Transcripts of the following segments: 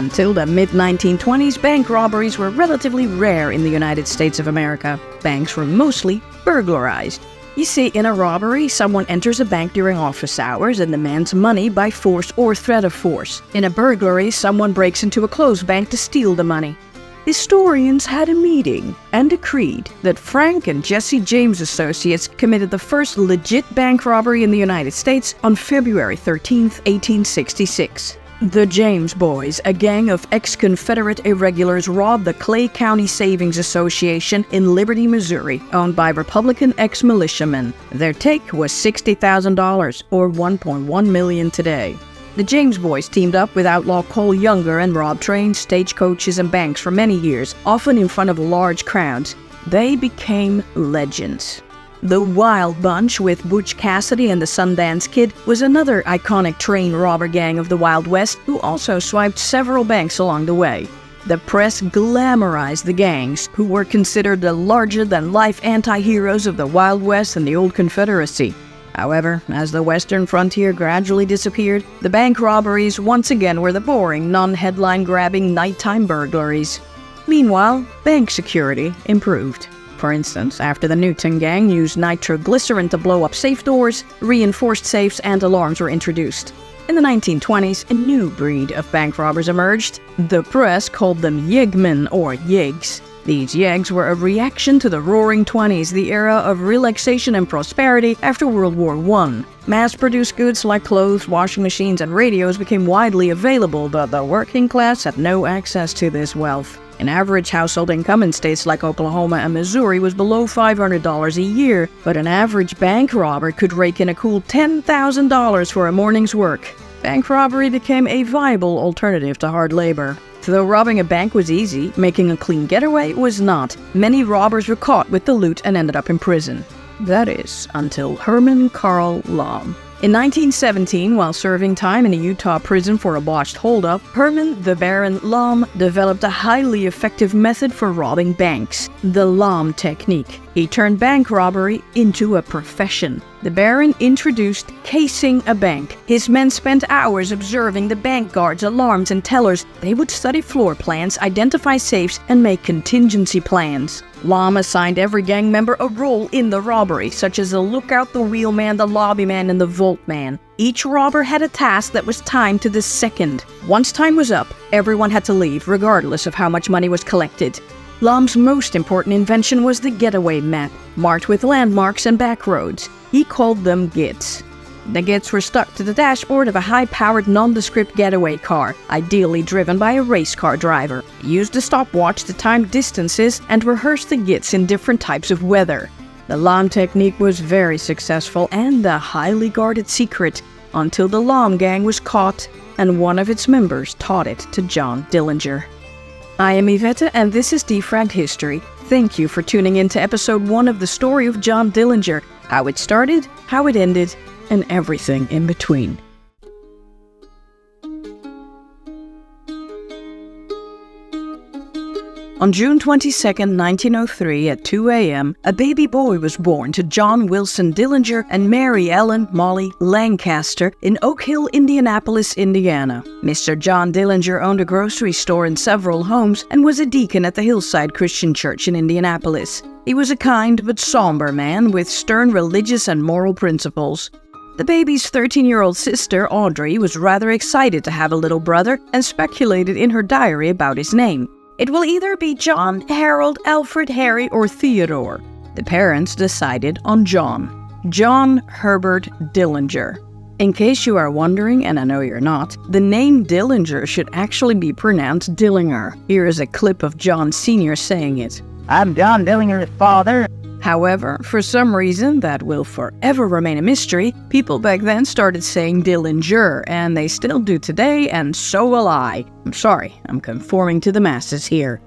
Until the mid-1920s, bank robberies were relatively rare in the United States of America. Banks were mostly burglarized. You see, in a robbery, someone enters a bank during office hours and demands money by force or threat of force. In a burglary, someone breaks into a closed bank to steal the money. Historians had a meeting and decreed that Frank and Jesse James Associates committed the first legit bank robbery in the United States on February 13, 1866. The James Boys, a gang of ex-Confederate irregulars, robbed the Clay County Savings Association in Liberty, Missouri, owned by Republican ex-militiamen. Their take was $60,000, or $1.1 million today. The James Boys teamed up with outlaw Cole Younger and robbed trains, stagecoaches, and banks for many years, often in front of large crowds. They became legends. The Wild Bunch with Butch Cassidy and the Sundance Kid was another iconic train robber gang of the Wild West who also swiped several banks along the way. The press glamorized the gangs, who were considered the larger-than-life anti-heroes of the Wild West and the Old Confederacy. However, as the western frontier gradually disappeared, the bank robberies once again were the boring, non-headline-grabbing nighttime burglaries. Meanwhile, bank security improved. For instance, after the Newton gang used nitroglycerin to blow up safe doors, reinforced safes and alarms were introduced. In the 1920s, a new breed of bank robbers emerged. The press called them Yeggmen or Yeggs. These Yeggs were a reaction to the Roaring Twenties, the era of relaxation and prosperity after World War I. Mass-produced goods like clothes, washing machines, and radios became widely available, but the working class had no access to this wealth. An average household income in states like Oklahoma and Missouri was below $500 a year, but an average bank robber could rake in a cool $10,000 for a morning's work. Bank robbery became a viable alternative to hard labor. Though robbing a bank was easy, making a clean getaway was not. Many robbers were caught with the loot and ended up in prison. That is, until Herman Carl Lahm. In 1917, while serving time in a Utah prison for a botched holdup, Herman the Baron Lahm developed a highly effective method for robbing banks, the Lahm technique. He turned bank robbery into a profession. The Baron introduced casing a bank. His men spent hours observing the bank guards, alarms, and tellers. They would study floor plans, identify safes, and make contingency plans. Lahm assigned every gang member a role in the robbery, such as the lookout, the wheelman, the lobbyman, and the vaultman. Each robber had a task that was timed to the second. Once time was up, everyone had to leave, regardless of how much money was collected. Lahm's most important invention was the getaway map, marked with landmarks and back roads. He called them GITs. The GITs were stuck to the dashboard of a high-powered nondescript getaway car, ideally driven by a race car driver. He used a stopwatch to time distances and rehearse the GITs in different types of weather. The Lahm technique was very successful and a highly guarded secret until the Lahm gang was caught and one of its members taught it to John Dillinger. I am Yvette and this is Defragged History. Thank you for tuning in to episode 1 of the story of John Dillinger, how it started, how it ended, and everything in between. On June 22, 1903, at 2 a.m., a baby boy was born to John Wilson Dillinger and Mary Ellen Molly Lancaster in Oak Hill, Indianapolis, Indiana. Mr. John Dillinger owned a grocery store and several homes and was a deacon at the Hillside Christian Church in Indianapolis. He was a kind but somber man with stern religious and moral principles. The baby's 13-year-old sister, Audrey, was rather excited to have a little brother and speculated in her diary about his name. It will either be John, Harold, Alfred, Harry, or Theodore. The parents decided on John Herbert Dillinger. In case you are wondering, and I know you're not, the name Dillinger should actually be pronounced Dillinger. Here is a clip of John Sr. saying it. I'm John Dillinger's father. However, for some reason that will forever remain a mystery, people back then started saying Dillinger, and they still do today, and so will I. I'm sorry, I'm conforming to the masses here.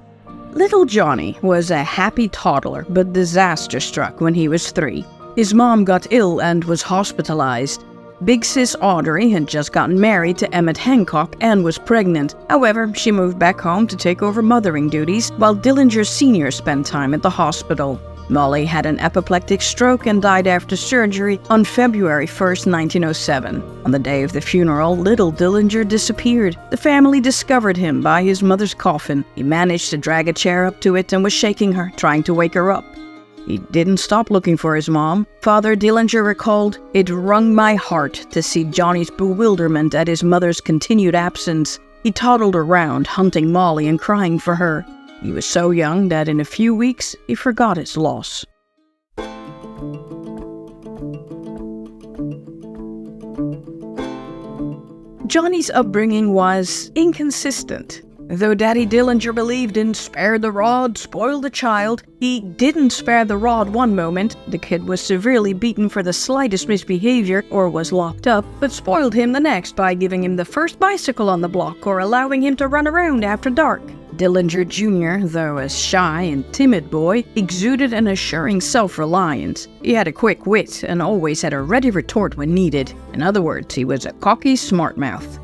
Little Johnny was a happy toddler, but disaster-struck when he was 3. His mom got ill and was hospitalized. Big sis Audrey had just gotten married to Emmett Hancock and was pregnant. However, she moved back home to take over mothering duties, while Dillinger Sr. spent time at the hospital. Molly had an apoplectic stroke and died after surgery on February 1st, 1907. On the day of the funeral, little Dillinger disappeared. The family discovered him by his mother's coffin. He managed to drag a chair up to it and was shaking her, trying to wake her up. He didn't stop looking for his mom. Father Dillinger recalled, "It wrung my heart to see Johnny's bewilderment at his mother's continued absence. He toddled around, hunting Molly and crying for her. He was so young that in a few weeks he forgot his loss." Johnny's upbringing was inconsistent. Though Daddy Dillinger believed in spare the rod, spoil the child, he didn't spare the rod one moment. The kid was severely beaten for the slightest misbehavior or was locked up, but spoiled him the next by giving him the first bicycle on the block or allowing him to run around after dark. Dillinger Jr., though a shy and timid boy, exuded an assuring self-reliance. He had a quick wit and always had a ready retort when needed. In other words, he was a cocky smartmouth.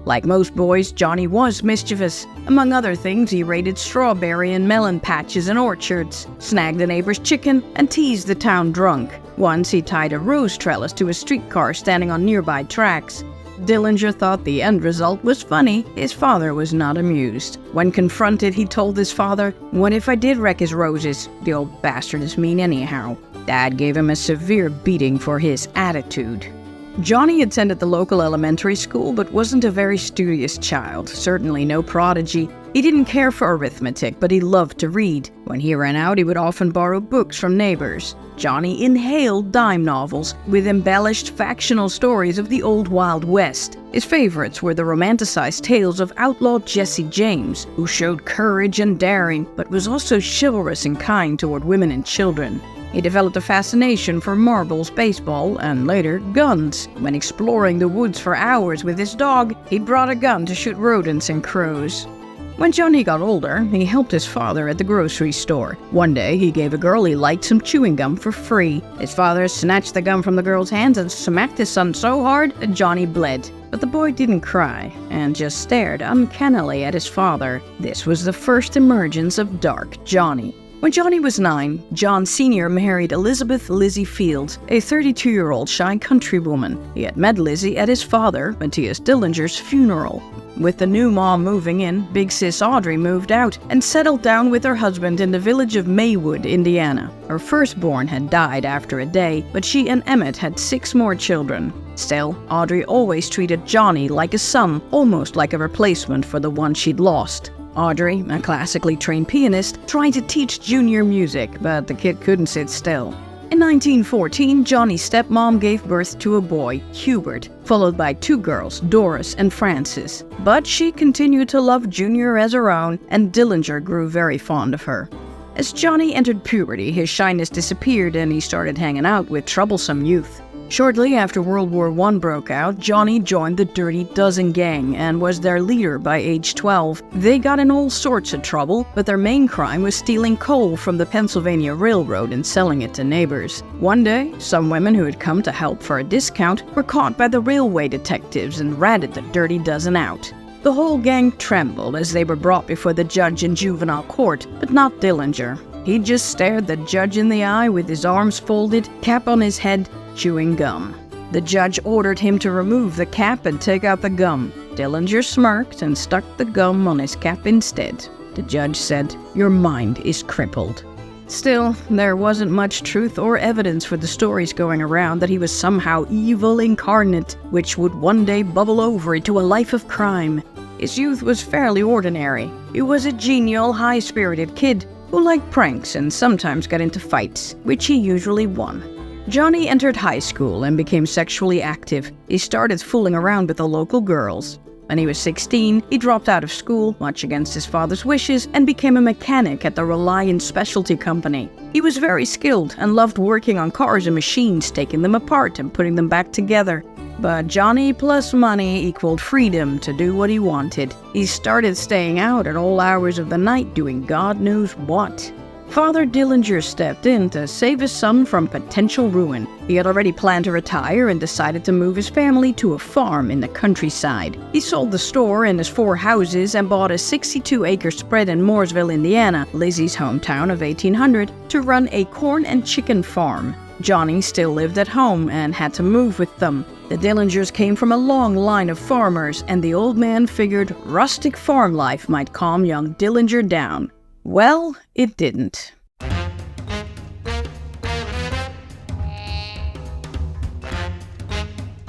Like most boys, Johnny was mischievous. Among other things, he raided strawberry and melon patches and orchards, snagged the neighbor's chicken, and teased the town drunk. Once he tied a rose trellis to a streetcar standing on nearby tracks. Dillinger thought the end result was funny. His father was not amused. When confronted, he told his father, "What if I did wreck his roses? The old bastard is mean anyhow." Dad gave him a severe beating for his attitude. Johnny attended the local elementary school but wasn't a very studious child, certainly no prodigy. He didn't care for arithmetic, but he loved to read. When he ran out, he would often borrow books from neighbors. Johnny inhaled dime novels with embellished factional stories of the old Wild West. His favorites were the romanticized tales of outlaw Jesse James, who showed courage and daring, but was also chivalrous and kind toward women and children. He developed a fascination for marbles, baseball, and later, guns. When exploring the woods for hours with his dog, he brought a gun to shoot rodents and crows. When Johnny got older, he helped his father at the grocery store. One day, he gave a girl he liked some chewing gum for free. His father snatched the gum from the girl's hands and smacked his son so hard that Johnny bled. But the boy didn't cry, and just stared uncannily at his father. This was the first emergence of Dark Johnny. When Johnny was 9, John Sr. married Elizabeth Lizzie Fields, a 32-year-old shy countrywoman. He had met Lizzie at his father, Matthias Dillinger's, funeral. With the new mom moving in, Big Sis Audrey moved out and settled down with her husband in the village of Maywood, Indiana. Her firstborn had died after a day, but she and Emmett had 6 more children. Still, Audrey always treated Johnny like a son, almost like a replacement for the one she'd lost. Audrey, a classically trained pianist, tried to teach Junior music, but the kid couldn't sit still. In 1914, Johnny's stepmom gave birth to a boy, Hubert, followed by 2 girls, Doris and Frances. But she continued to love Junior as her own, and Dillinger grew very fond of her. As Johnny entered puberty, his shyness disappeared and he started hanging out with troublesome youth. Shortly after World War I broke out, Johnny joined the Dirty Dozen gang and was their leader by age 12. They got in all sorts of trouble, but their main crime was stealing coal from the Pennsylvania Railroad and selling it to neighbors. One day, some women who had come to help for a discount were caught by the railway detectives and ratted the Dirty Dozen out. The whole gang trembled as they were brought before the judge in juvenile court, but not Dillinger. He just stared the judge in the eye with his arms folded, cap on his head, chewing gum. The judge ordered him to remove the cap and take out the gum. Dillinger smirked and stuck the gum on his cap instead. The judge said, "Your mind is crippled." Still, there wasn't much truth or evidence for the stories going around that he was somehow evil incarnate, which would one day bubble over into a life of crime. His youth was fairly ordinary. He was a genial, high-spirited kid who liked pranks and sometimes got into fights, which he usually won. Johnny entered high school and became sexually active. He started fooling around with the local girls. When he was 16, he dropped out of school, much against his father's wishes, and became a mechanic at the Reliance Specialty Company. He was very skilled and loved working on cars and machines, taking them apart and putting them back together. But Johnny plus money equaled freedom to do what he wanted. He started staying out at all hours of the night doing God knows what. Father Dillinger stepped in to save his son from potential ruin. He had already planned to retire and decided to move his family to a farm in the countryside. He sold the store and his 4 houses and bought a 62-acre spread in Mooresville, Indiana, Lizzie's hometown of 1800, to run a corn and chicken farm. Johnny still lived at home and had to move with them. The Dillingers came from a long line of farmers, and the old man figured rustic farm life might calm young Dillinger down. Well, it didn't.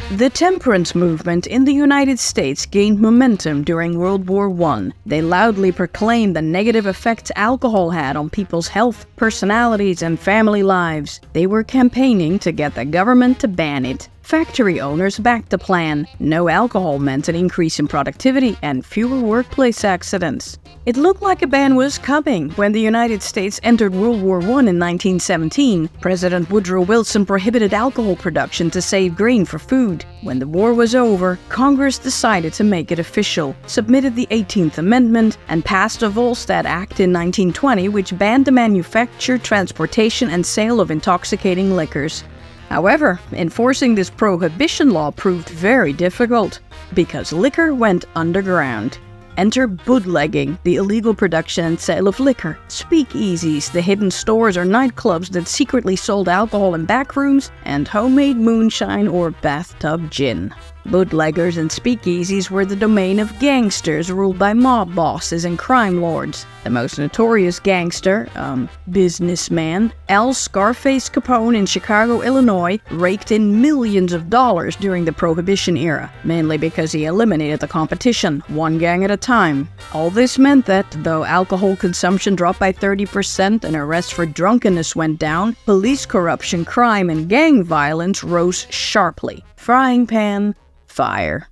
The temperance movement in the United States gained momentum during World War I. They loudly proclaimed the negative effects alcohol had on people's health, personalities, and family lives. They were campaigning to get the government to ban it. Factory owners backed the plan. No alcohol meant an increase in productivity and fewer workplace accidents. It looked like a ban was coming when the United States entered World War I in 1917. President Woodrow Wilson prohibited alcohol production to save grain for food. When the war was over, Congress decided to make it official, submitted the 18th Amendment, and passed the Volstead Act in 1920, which banned the manufacture, transportation, and sale of intoxicating liquors. However, enforcing this prohibition law proved very difficult, because liquor went underground. Enter bootlegging, the illegal production and sale of liquor, speakeasies, the hidden stores or nightclubs that secretly sold alcohol in back rooms, and homemade moonshine or bathtub gin. Bootleggers and speakeasies were the domain of gangsters ruled by mob bosses and crime lords. The most notorious gangster, businessman, Al Scarface Capone in Chicago, Illinois, raked in millions of dollars during the Prohibition era, mainly because he eliminated the competition, one gang at a time. All this meant that, though alcohol consumption dropped by 30% and arrests for drunkenness went down, police corruption, crime, and gang violence rose sharply. Frying pan, fire.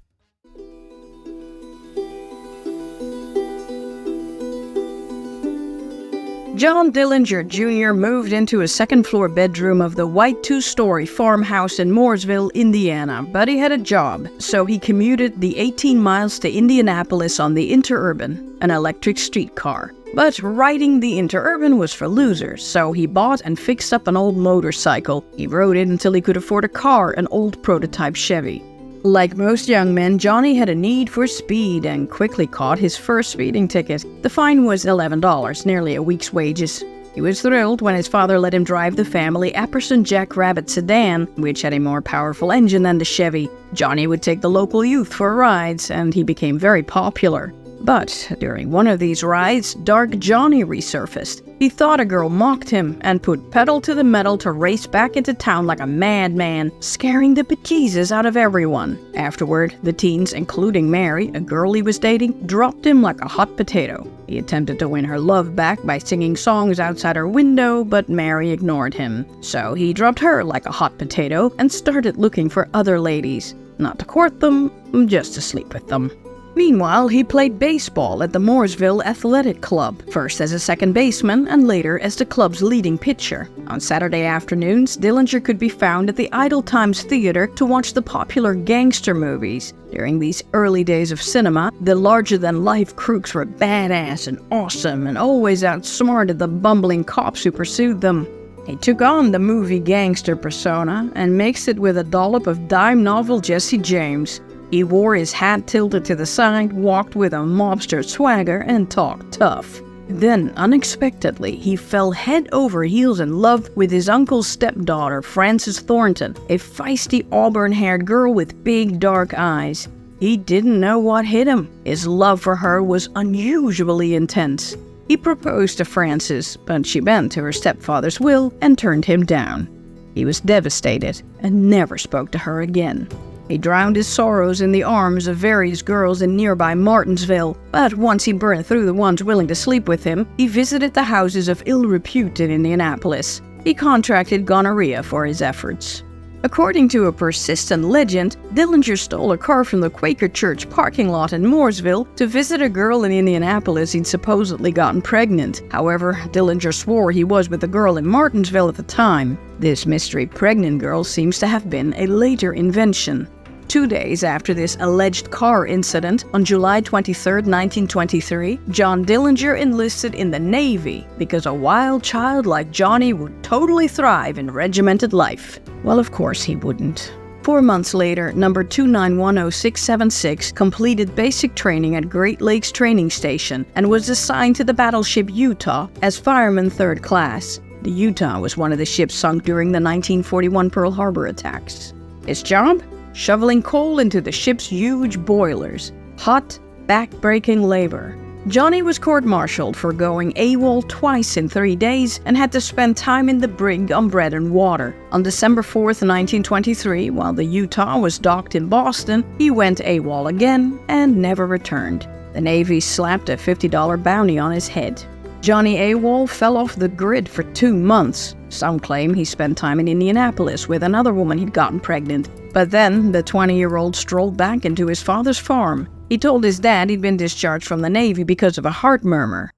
John Dillinger Jr. moved into a second-floor bedroom of the white 2-story farmhouse in Mooresville, Indiana, but he had a job, so he commuted the 18 miles to Indianapolis on the Interurban, an electric streetcar. But riding the Interurban was for losers, so he bought and fixed up an old motorcycle. He rode it until he could afford a car, an old prototype Chevy. Like most young men, Johnny had a need for speed and quickly caught his first speeding ticket. The fine was $11, nearly a week's wages. He was thrilled when his father let him drive the family Epperson Jackrabbit sedan, which had a more powerful engine than the Chevy. Johnny would take the local youth for rides, and he became very popular. But during one of these rides, Dark Johnny resurfaced. He thought a girl mocked him and put pedal to the metal to race back into town like a madman, scaring the bejesus out of everyone. Afterward, the teens, including Mary, a girl he was dating, dropped him like a hot potato. He attempted to win her love back by singing songs outside her window, but Mary ignored him. So he dropped her like a hot potato and started looking for other ladies. Not to court them, just to sleep with them. Meanwhile, he played baseball at the Mooresville Athletic Club, first as a second baseman and later as the club's leading pitcher. On Saturday afternoons, Dillinger could be found at the Idle Times Theater to watch the popular gangster movies. During these early days of cinema, the larger-than-life crooks were badass and awesome and always outsmarted the bumbling cops who pursued them. He took on the movie gangster persona and mixed it with a dollop of dime novel Jesse James. He wore his hat tilted to the side, walked with a mobster swagger, and talked tough. Then, unexpectedly, he fell head over heels in love with his uncle's stepdaughter, Frances Thornton, a feisty auburn-haired girl with big dark eyes. He didn't know what hit him. His love for her was unusually intense. He proposed to Frances, but she bent to her stepfather's will and turned him down. He was devastated and never spoke to her again. He drowned his sorrows in the arms of various girls in nearby Martinsville, but once he burned through the ones willing to sleep with him, he visited the houses of ill repute in Indianapolis. He contracted gonorrhea for his efforts. According to a persistent legend, Dillinger stole a car from the Quaker Church parking lot in Mooresville to visit a girl in Indianapolis he'd supposedly gotten pregnant. However, Dillinger swore he was with a girl in Martinsville at the time. This mystery pregnant girl seems to have been a later invention. 2 days after this alleged car incident, on July 23, 1923, John Dillinger enlisted in the Navy because a wild child like Johnny would totally thrive in regimented life. Well, of course he wouldn't. 4 months later, number 2910676 completed basic training at Great Lakes Training Station and was assigned to the battleship Utah as fireman 3rd class. The Utah was one of the ships sunk during the 1941 Pearl Harbor attacks. His job? Shoveling coal into the ship's huge boilers. Hot, back-breaking labor. Johnny was court-martialed for going AWOL twice in 3 days and had to spend time in the brig on bread and water. On December 4th, 1923, while the Utah was docked in Boston, he went AWOL again and never returned. The Navy slapped a $50 bounty on his head. Johnny AWOL fell off the grid for 2 months. Some claim he spent time in Indianapolis with another woman he'd gotten pregnant. But then, the 20-year-old strolled back into his father's farm. He told his dad he'd been discharged from the Navy because of a heart murmur.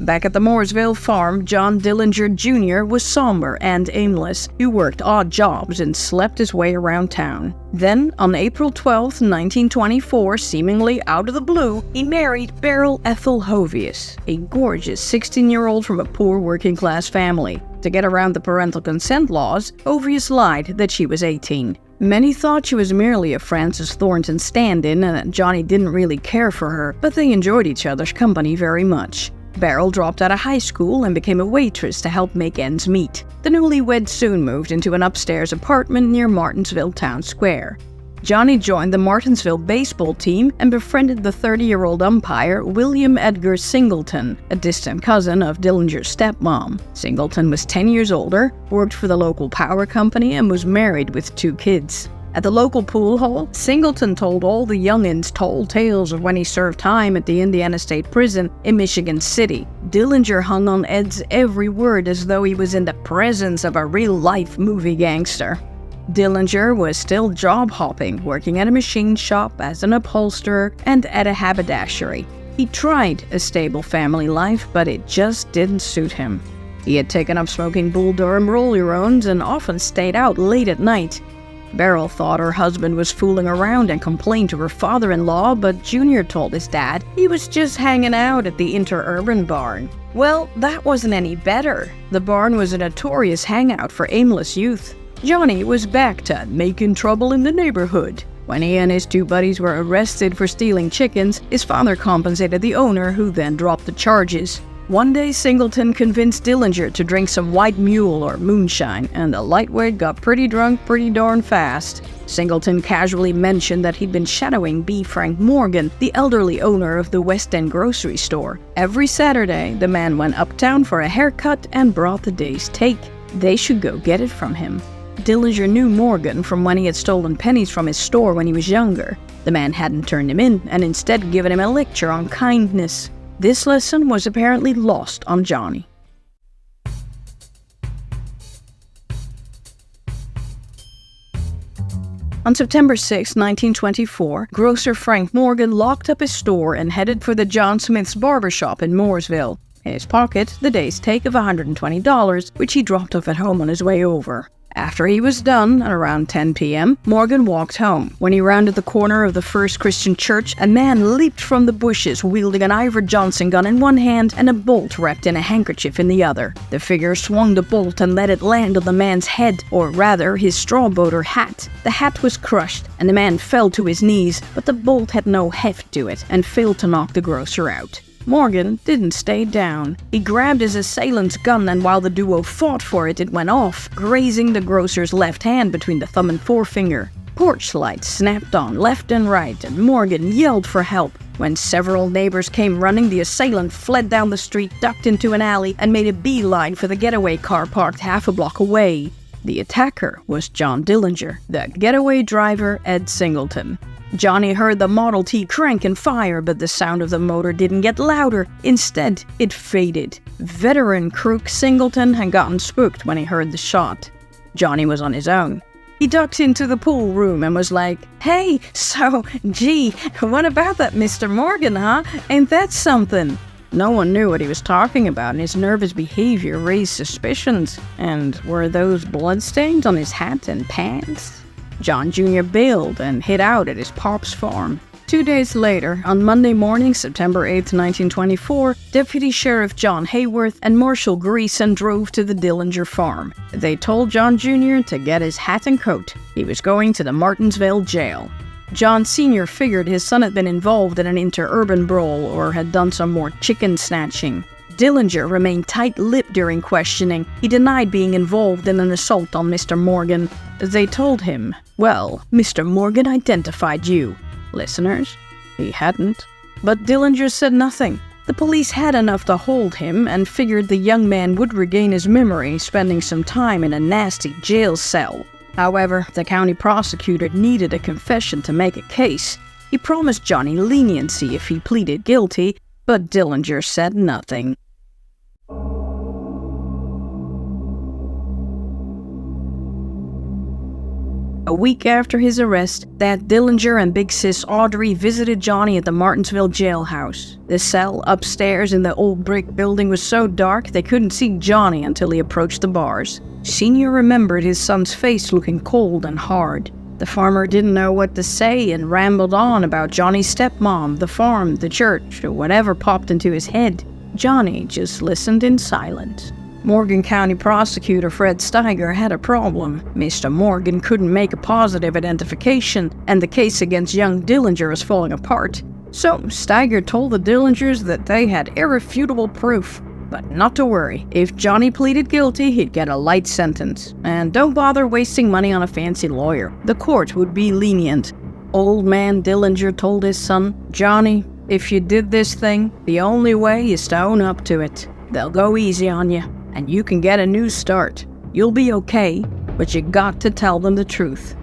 Back at the Mooresville farm, John Dillinger Jr. was somber and aimless. He worked odd jobs and slept his way around town. Then, on April 12, 1924, seemingly out of the blue, he married Beryl Ethel Hovius, a gorgeous 16-year-old from a poor working-class family. To get around the parental consent laws, Hovius lied that she was 18. Many thought she was merely a Frances Thornton stand-in and that Johnny didn't really care for her, but they enjoyed each other's company very much. Beryl dropped out of high school and became a waitress to help make ends meet. The newlyweds soon moved into an upstairs apartment near Martinsville Town Square. Johnny joined the Martinsville baseball team and befriended the 30-year-old umpire William Edgar Singleton, a distant cousin of Dillinger's stepmom. Singleton was 10 years older, worked for the local power company, and was married with 2 kids. At the local pool hall, Singleton told all the youngins tall tales of when he served time at the Indiana State Prison in Michigan City. Dillinger hung on Ed's every word as though he was in the presence of a real-life movie gangster. Dillinger was still job-hopping, working at a machine shop, as an upholsterer, and at a haberdashery. He tried a stable family life, but it just didn't suit him. He had taken up smoking Bull Durham roll-your-owns and often stayed out late at night. Beryl thought her husband was fooling around and complained to her father-in-law, but Junior told his dad he was just hanging out at the Interurban Barn. Well, that wasn't any better. The barn was a notorious hangout for aimless youth. Johnny was back to making trouble in the neighborhood. When he and his 2 buddies were arrested for stealing chickens, his father compensated the owner, who then dropped the charges. One day, Singleton convinced Dillinger to drink some White Mule or moonshine, and the lightweight got pretty drunk pretty darn fast. Singleton casually mentioned that he'd been shadowing B. Frank Morgan, the elderly owner of the West End grocery store. Every Saturday, the man went uptown for a haircut and brought the day's take. They should go get it from him. Dillinger knew Morgan from when he had stolen pennies from his store when he was younger. The man hadn't turned him in, and instead given him a lecture on kindness. This lesson was apparently lost on Johnny. On September 6, 1924, grocer Frank Morgan locked up his store and headed for the John Smith's barbershop in Mooresville. In his pocket, the day's take of $120, which he dropped off at home on his way over. After he was done, at around 10 p.m., Morgan walked home. When he rounded the corner of the First Christian Church, a man leaped from the bushes, wielding an Iver Johnson gun in one hand and a bolt wrapped in a handkerchief in the other. The figure swung the bolt and let it land on the man's head, or rather, his straw boat or hat. The hat was crushed, and the man fell to his knees, but the bolt had no heft to it and failed to knock the grocer out. Morgan didn't stay down. He grabbed his assailant's gun, and while the duo fought for it, it went off, grazing the grocer's left hand between the thumb and forefinger. Porch lights snapped on left and right, and Morgan yelled for help. When several neighbors came running, the assailant fled down the street, ducked into an alley, and made a beeline for the getaway car parked half a block away. The attacker was John Dillinger, the getaway driver, Ed Singleton. Johnny heard the Model T crank and fire, but the sound of the motor didn't get louder. Instead, it faded. Veteran crook Singleton had gotten spooked when he heard the shot. Johnny was on his own. He ducked into the pool room and was like, "Hey, so, gee, what about that Mr. Morgan, huh? Ain't that something?" No one knew what he was talking about, and his nervous behavior raised suspicions. And were those bloodstains on his hat and pants? John Jr. bailed and hid out at his pop's farm. 2 days later, on Monday morning, September 8, 1924, Deputy Sheriff John Hayworth and Marshal Greason drove to the Dillinger farm. They told John Jr. to get his hat and coat. He was going to the Martinsville jail. John Sr. figured his son had been involved in an interurban brawl or had done some more chicken snatching. Dillinger remained tight-lipped during questioning. He denied being involved in an assault on Mr. Morgan. They told him, "Well, Mr. Morgan identified you." Listeners, he hadn't. But Dillinger said nothing. The police had enough to hold him and figured the young man would regain his memory, spending some time in a nasty jail cell. However, the county prosecutor needed a confession to make a case. He promised Johnny leniency if he pleaded guilty, but Dillinger said nothing. A week after his arrest, Dad Dillinger and Big Sis Audrey visited Johnny at the Martinsville jailhouse. The cell upstairs in the old brick building was so dark they couldn't see Johnny until he approached the bars. Senior remembered his son's face looking cold and hard. The farmer didn't know what to say and rambled on about Johnny's stepmom, the farm, the church, or whatever popped into his head. Johnny just listened in silence. Morgan County Prosecutor Fred Steiger had a problem. Mr. Morgan couldn't make a positive identification, and the case against young Dillinger was falling apart. So Steiger told the Dillingers that they had irrefutable proof. But not to worry. If Johnny pleaded guilty, he'd get a light sentence. And don't bother wasting money on a fancy lawyer. The court would be lenient. Old man Dillinger told his son, "Johnny, if you did this thing, the only way is to own up to it. They'll go easy on you, and you can get a new start. You'll be okay, but you got to tell them the truth."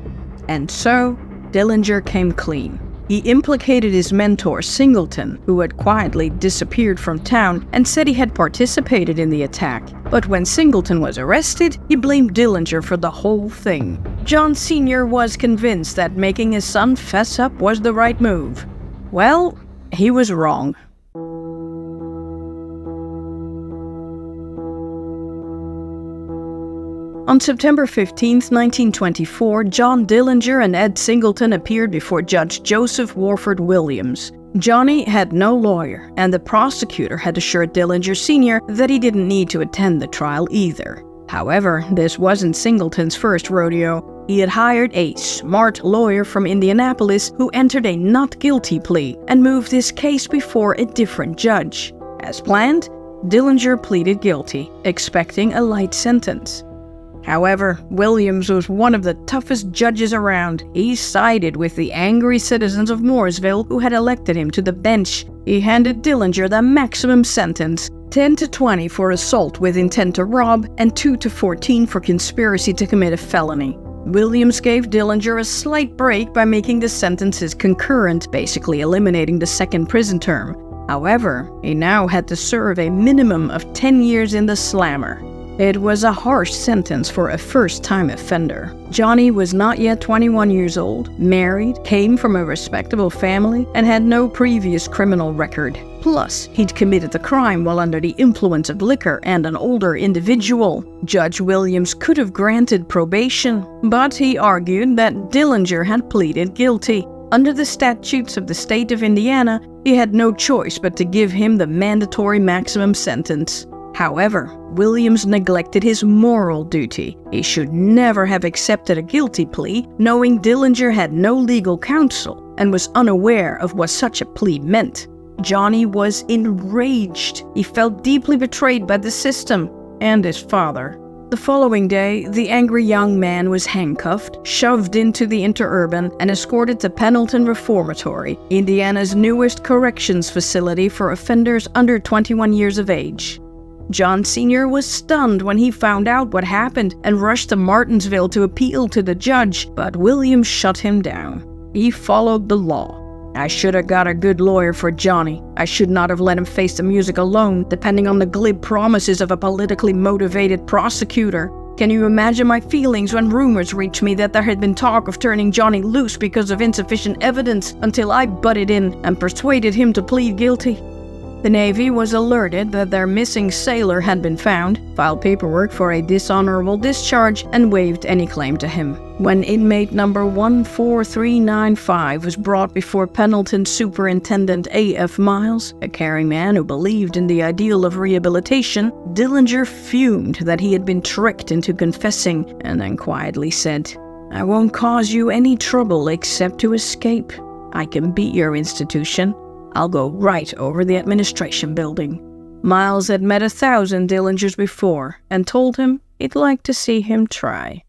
And so, Dillinger came clean. He implicated his mentor, Singleton, who had quietly disappeared from town, and said he had participated in the attack. But when Singleton was arrested, he blamed Dillinger for the whole thing. John Sr. was convinced that making his son fess up was the right move. Well, he was wrong. On September 15, 1924, John Dillinger and Ed Singleton appeared before Judge Joseph Warford Williams. Johnny had no lawyer, and the prosecutor had assured Dillinger Sr. that he didn't need to attend the trial either. However, this wasn't Singleton's first rodeo. He had hired a smart lawyer from Indianapolis who entered a not guilty plea and moved his case before a different judge. As planned, Dillinger pleaded guilty, expecting a light sentence. However, Williams was one of the toughest judges around. He sided with the angry citizens of Mooresville who had elected him to the bench. He handed Dillinger the maximum sentence, 10 to 20 for assault with intent to rob, and 2 to 14 for conspiracy to commit a felony. Williams gave Dillinger a slight break by making the sentences concurrent, basically eliminating the second prison term. However, he now had to serve a minimum of 10 years in the slammer. It was a harsh sentence for a first-time offender. Johnny was not yet 21 years old, married, came from a respectable family, and had no previous criminal record. Plus, he'd committed the crime while under the influence of liquor and an older individual. Judge Williams could have granted probation, but he argued that Dillinger had pleaded guilty. Under the statutes of the state of Indiana, he had no choice but to give him the mandatory maximum sentence. However, Williams neglected his moral duty. He should never have accepted a guilty plea, knowing Dillinger had no legal counsel and was unaware of what such a plea meant. Johnny was enraged. He felt deeply betrayed by the system and his father. The following day, the angry young man was handcuffed, shoved into the interurban, and escorted to Pendleton Reformatory, Indiana's newest corrections facility for offenders under 21 years of age. John Sr. was stunned when he found out what happened and rushed to Martinsville to appeal to the judge, but Williams shut him down. He followed the law. "I should have got a good lawyer for Johnny. I should not have let him face the music alone, depending on the glib promises of a politically motivated prosecutor. Can you imagine my feelings when rumors reached me that there had been talk of turning Johnny loose because of insufficient evidence until I butted in and persuaded him to plead guilty?" The Navy was alerted that their missing sailor had been found, filed paperwork for a dishonorable discharge, and waived any claim to him. When inmate number 14395 was brought before Pendleton Superintendent A.F. Miles, a caring man who believed in the ideal of rehabilitation, Dillinger fumed that he had been tricked into confessing and then quietly said, "I won't cause you any trouble except to escape. I can beat your institution. I'll go right over the administration building." Miles had met 1,000 Dillingers before and told him he'd like to see him try.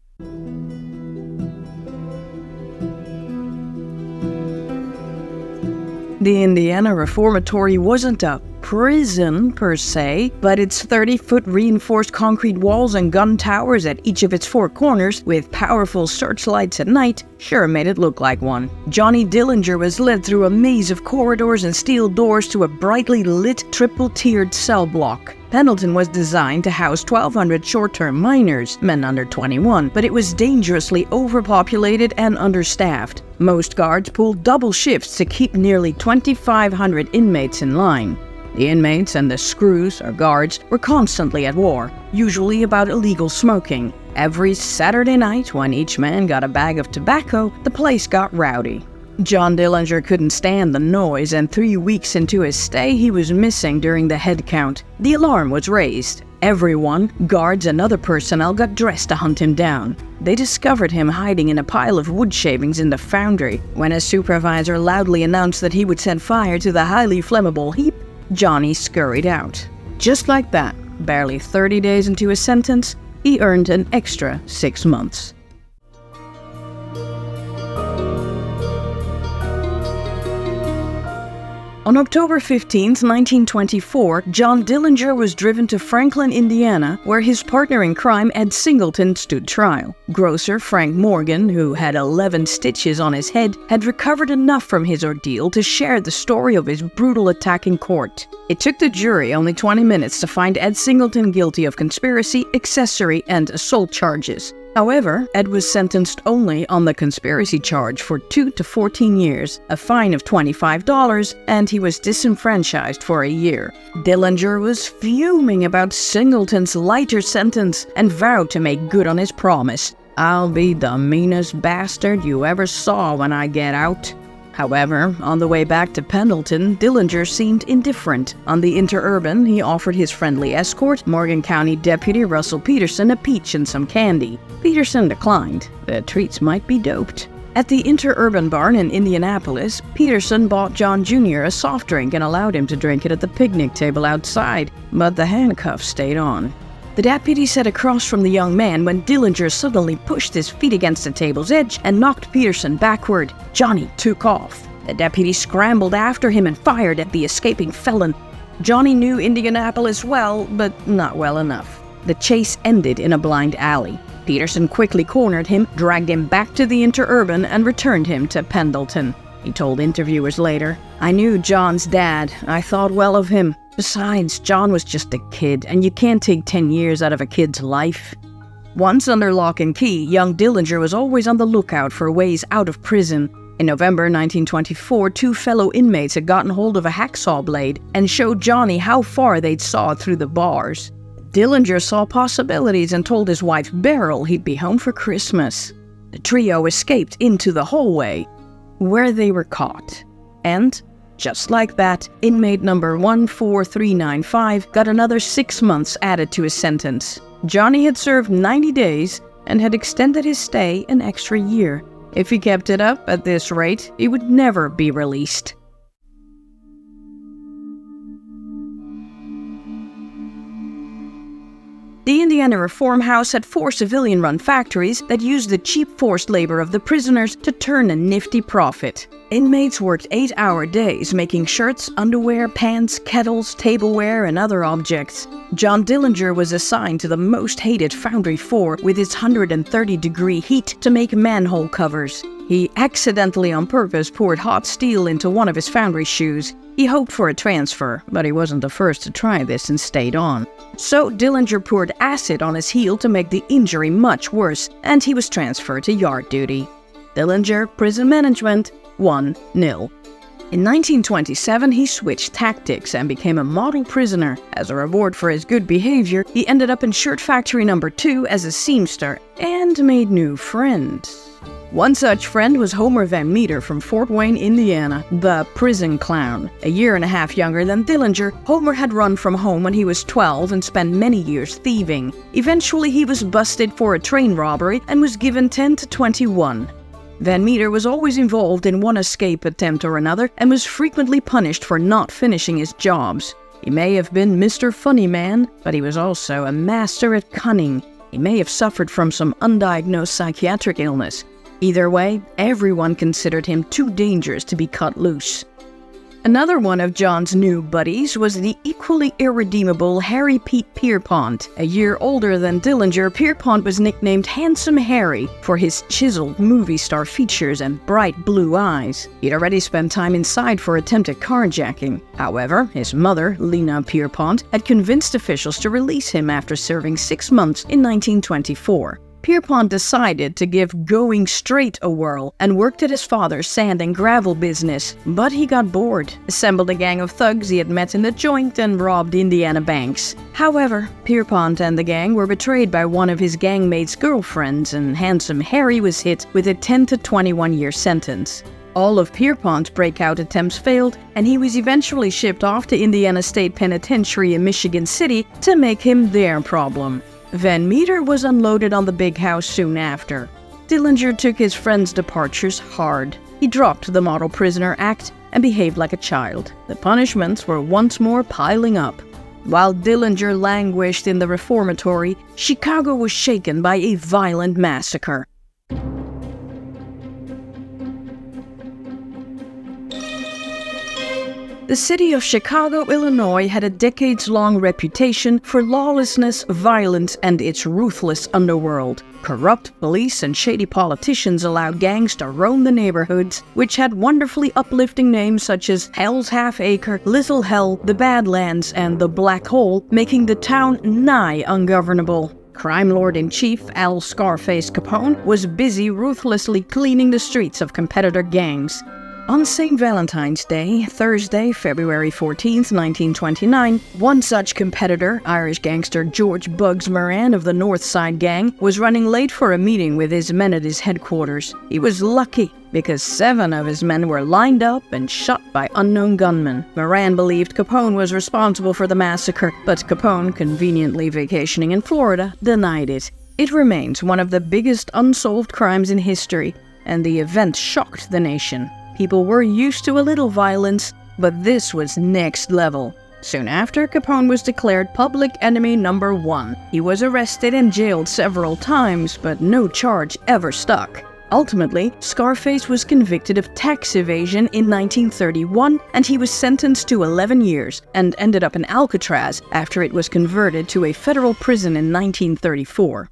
The Indiana Reformatory wasn't a prison per se, but its 30-foot reinforced concrete walls and gun towers at each of its 4 corners, with powerful searchlights at night, sure made it look like one. Johnny Dillinger was led through a maze of corridors and steel doors to a brightly lit, triple-tiered cell block. Pendleton was designed to house 1,200 short-term minors, men under 21, but it was dangerously overpopulated and understaffed. Most guards pulled double shifts to keep nearly 2,500 inmates in line. The inmates and the screws, or guards, were constantly at war, usually about illegal smoking. Every Saturday night, when each man got a bag of tobacco, the place got rowdy. John Dillinger couldn't stand the noise, and 3 weeks into his stay, he was missing during the head count. The alarm was raised. Everyone, guards and other personnel, got dressed to hunt him down. They discovered him hiding in a pile of wood shavings in the foundry. When a supervisor loudly announced that he would set fire to the highly flammable heap, Johnny scurried out. Just like that, barely 30 days into his sentence, he earned an extra 6 months. On October 15, 1924, John Dillinger was driven to Franklin, Indiana, where his partner in crime, Ed Singleton, stood trial. Grocer Frank Morgan, who had 11 stitches on his head, had recovered enough from his ordeal to share the story of his brutal attack in court. It took the jury only 20 minutes to find Ed Singleton guilty of conspiracy, accessory, and assault charges. However, Ed was sentenced only on the conspiracy charge for 2 to 14 years, a fine of $25, and he was disenfranchised for a year. Dillinger was fuming about Singleton's lighter sentence and vowed to make good on his promise. "I'll be the meanest bastard you ever saw when I get out." However, on the way back to Pendleton, Dillinger seemed indifferent. On the Interurban, he offered his friendly escort, Morgan County Deputy Russell Peterson, a peach and some candy. Peterson declined. The treats might be doped. At the Interurban barn in Indianapolis, Peterson bought John Jr. a soft drink and allowed him to drink it at the picnic table outside, but the handcuffs stayed on. The deputy sat across from the young man when Dillinger suddenly pushed his feet against the table's edge and knocked Peterson backward. Johnny took off. The deputy scrambled after him and fired at the escaping felon. Johnny knew Indianapolis well, but not well enough. The chase ended in a blind alley. Peterson quickly cornered him, dragged him back to the Interurban, and returned him to Pendleton. He told interviewers later, "I knew John's dad. I thought well of him. Besides, John was just a kid, and you can't take 10 years out of a kid's life." Once under lock and key, young Dillinger was always on the lookout for ways out of prison. In November 1924, 2 fellow inmates had gotten hold of a hacksaw blade and showed Johnny how far they'd sawed through the bars. Dillinger saw possibilities and told his wife Beryl he'd be home for Christmas. The trio escaped into the hallway, where they were caught. And just like that, inmate number 14395 got another 6 months added to his sentence. Johnny had served 90 days and had extended his stay an extra year. If he kept it up at this rate, he would never be released. The Indiana Reform House had 4 civilian-run factories that used the cheap forced labor of the prisoners to turn a nifty profit. Inmates worked 8-hour days making shirts, underwear, pants, kettles, tableware, and other objects. John Dillinger was assigned to the most hated Foundry 4 with its 130-degree heat to make manhole covers. He accidentally on purpose poured hot steel into one of his foundry shoes. He hoped for a transfer, but he wasn't the first to try this and stayed on. So Dillinger poured acid on his heel to make the injury much worse, and he was transferred to yard duty. Dillinger, prison management, 1-0. In 1927, he switched tactics and became a model prisoner. As a reward for his good behavior, he ended up in Shirt Factory No. 2 as a seamster and made new friends. One such friend was Homer Van Meter from Fort Wayne, Indiana, the prison clown. A year and a half younger than Dillinger, Homer had run from home when he was 12 and spent many years thieving. Eventually, he was busted for a train robbery and was given 10 to 21. Van Meter was always involved in one escape attempt or another and was frequently punished for not finishing his jobs. He may have been Mr. Funny Man, but he was also a master at cunning. He may have suffered from some undiagnosed psychiatric illness. Either way, everyone considered him too dangerous to be cut loose. Another one of John's new buddies was the equally irredeemable Harry Pete Pierpont. A year older than Dillinger, Pierpont was nicknamed Handsome Harry for his chiseled movie star features and bright blue eyes. He'd already spent time inside for attempted carjacking. However, his mother, Lena Pierpont, had convinced officials to release him after serving 6 months in 1924. Pierpont decided to give going straight a whirl and worked at his father's sand and gravel business, but he got bored, assembled a gang of thugs he had met in the joint, and robbed Indiana banks. However, Pierpont and the gang were betrayed by one of his gangmates' girlfriends, and Handsome Harry was hit with a 10 to 21-year sentence. All of Pierpont's breakout attempts failed, and he was eventually shipped off to Indiana State Penitentiary in Michigan City to make him their problem. Van Meter was unloaded on the big house soon after. Dillinger took his friend's departures hard. He dropped the Model Prisoner Act and behaved like a child. The punishments were once more piling up. While Dillinger languished in the reformatory, Chicago was shaken by a violent massacre. The city of Chicago, Illinois had a decades-long reputation for lawlessness, violence, and its ruthless underworld. Corrupt police and shady politicians allowed gangs to roam the neighborhoods, which had wonderfully uplifting names such as Hell's Half Acre, Little Hell, the Badlands, and the Black Hole, making the town nigh ungovernable. Crime Lord-in-Chief Al Scarface Capone was busy ruthlessly cleaning the streets of competitor gangs. On St. Valentine's Day, Thursday, February 14, 1929, one such competitor, Irish gangster George Bugs Moran of the North Side Gang, was running late for a meeting with his men at his headquarters. He was lucky because 7 of his men were lined up and shot by unknown gunmen. Moran believed Capone was responsible for the massacre, but Capone, conveniently vacationing in Florida, denied it. It remains one of the biggest unsolved crimes in history, and the event shocked the nation. People were used to a little violence, but this was next level. Soon after, Capone was declared public enemy number 1. He was arrested and jailed several times, but no charge ever stuck. Ultimately, Scarface was convicted of tax evasion in 1931, and he was sentenced to 11 years and ended up in Alcatraz after it was converted to a federal prison in 1934.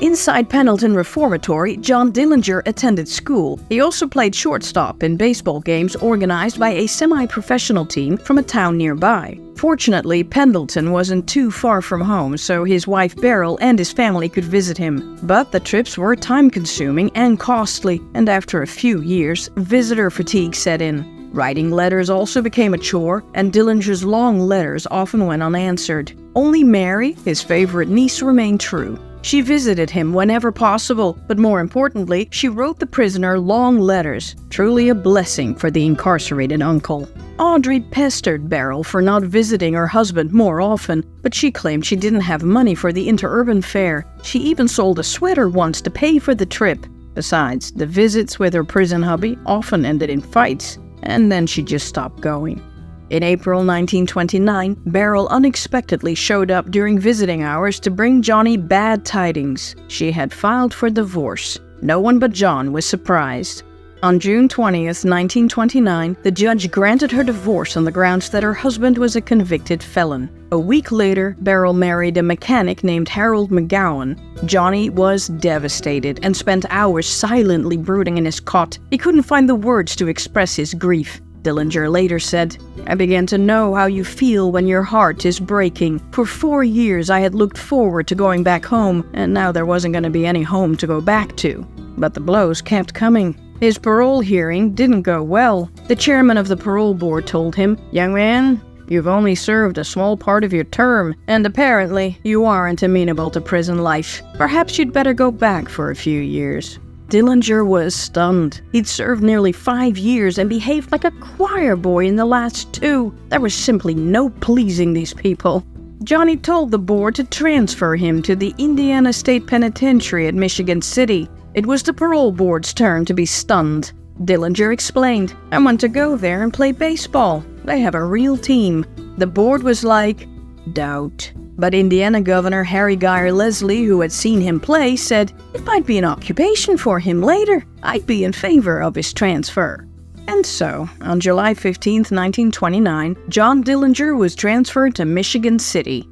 Inside Pendleton Reformatory, John Dillinger attended school. He also played shortstop in baseball games organized by a semi-professional team from a town nearby. Fortunately, Pendleton wasn't too far from home, so his wife Beryl and his family could visit him. But the trips were time-consuming and costly, and after a few years, visitor fatigue set in. Writing letters also became a chore, and Dillinger's long letters often went unanswered. Only Mary, his favorite niece, remained true. She visited him whenever possible, but more importantly, she wrote the prisoner long letters, truly a blessing for the incarcerated uncle. Audrey pestered Beryl for not visiting her husband more often, but she claimed she didn't have money for the interurban fare. She even sold a sweater once to pay for the trip. Besides, the visits with her prison hubby often ended in fights, and then she just stopped going. In April 1929, Beryl unexpectedly showed up during visiting hours to bring Johnny bad tidings. She had filed for divorce. No one but John was surprised. On June 20th, 1929, the judge granted her divorce on the grounds that her husband was a convicted felon. A week later, Beryl married a mechanic named Harold McGowan. Johnny was devastated and spent hours silently brooding in his cot. He couldn't find the words to express his grief. Dillinger later said, "I began to know how you feel when your heart is breaking. For 4 years I had looked forward to going back home, and now there wasn't going to be any home to go back to." But the blows kept coming. His parole hearing didn't go well. The chairman of the parole board told him, "Young man, you've only served a small part of your term, and apparently you aren't amenable to prison life. Perhaps you'd better go back for a few years." Dillinger was stunned. He'd served nearly 5 years and behaved like a choir boy in the last 2. There was simply no pleasing these people. Johnny told the board to transfer him to the Indiana State Penitentiary at Michigan City. It was the parole board's turn to be stunned. Dillinger explained, "I want to go there and play baseball. They have a real team." The board was like, "Doubt." But Indiana Governor Harry Geyer Leslie, who had seen him play, said, "It might be an occupation for him later. I'd be in favor of his transfer." And so, on July 15, 1929, John Dillinger was transferred to Michigan City.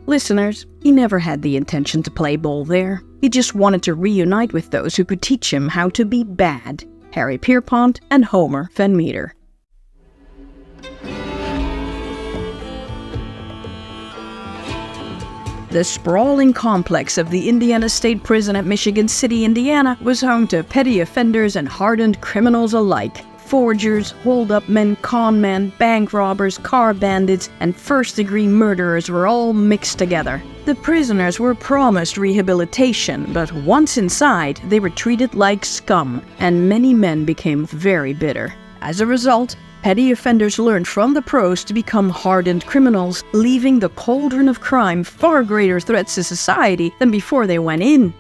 Listeners, he never had the intention to play ball there. He just wanted to reunite with those who could teach him how to be bad: Harry Pierpont and Homer Van Meter. The sprawling complex of the Indiana State Prison at Michigan City, Indiana, was home to petty offenders and hardened criminals alike. Forgers, hold-up men, con men, bank robbers, car bandits, and first-degree murderers were all mixed together. The prisoners were promised rehabilitation, but once inside, they were treated like scum, and many men became very bitter. As a result, petty offenders learned from the pros to become hardened criminals, leaving the cauldron of crime far greater threats to society than before they went in.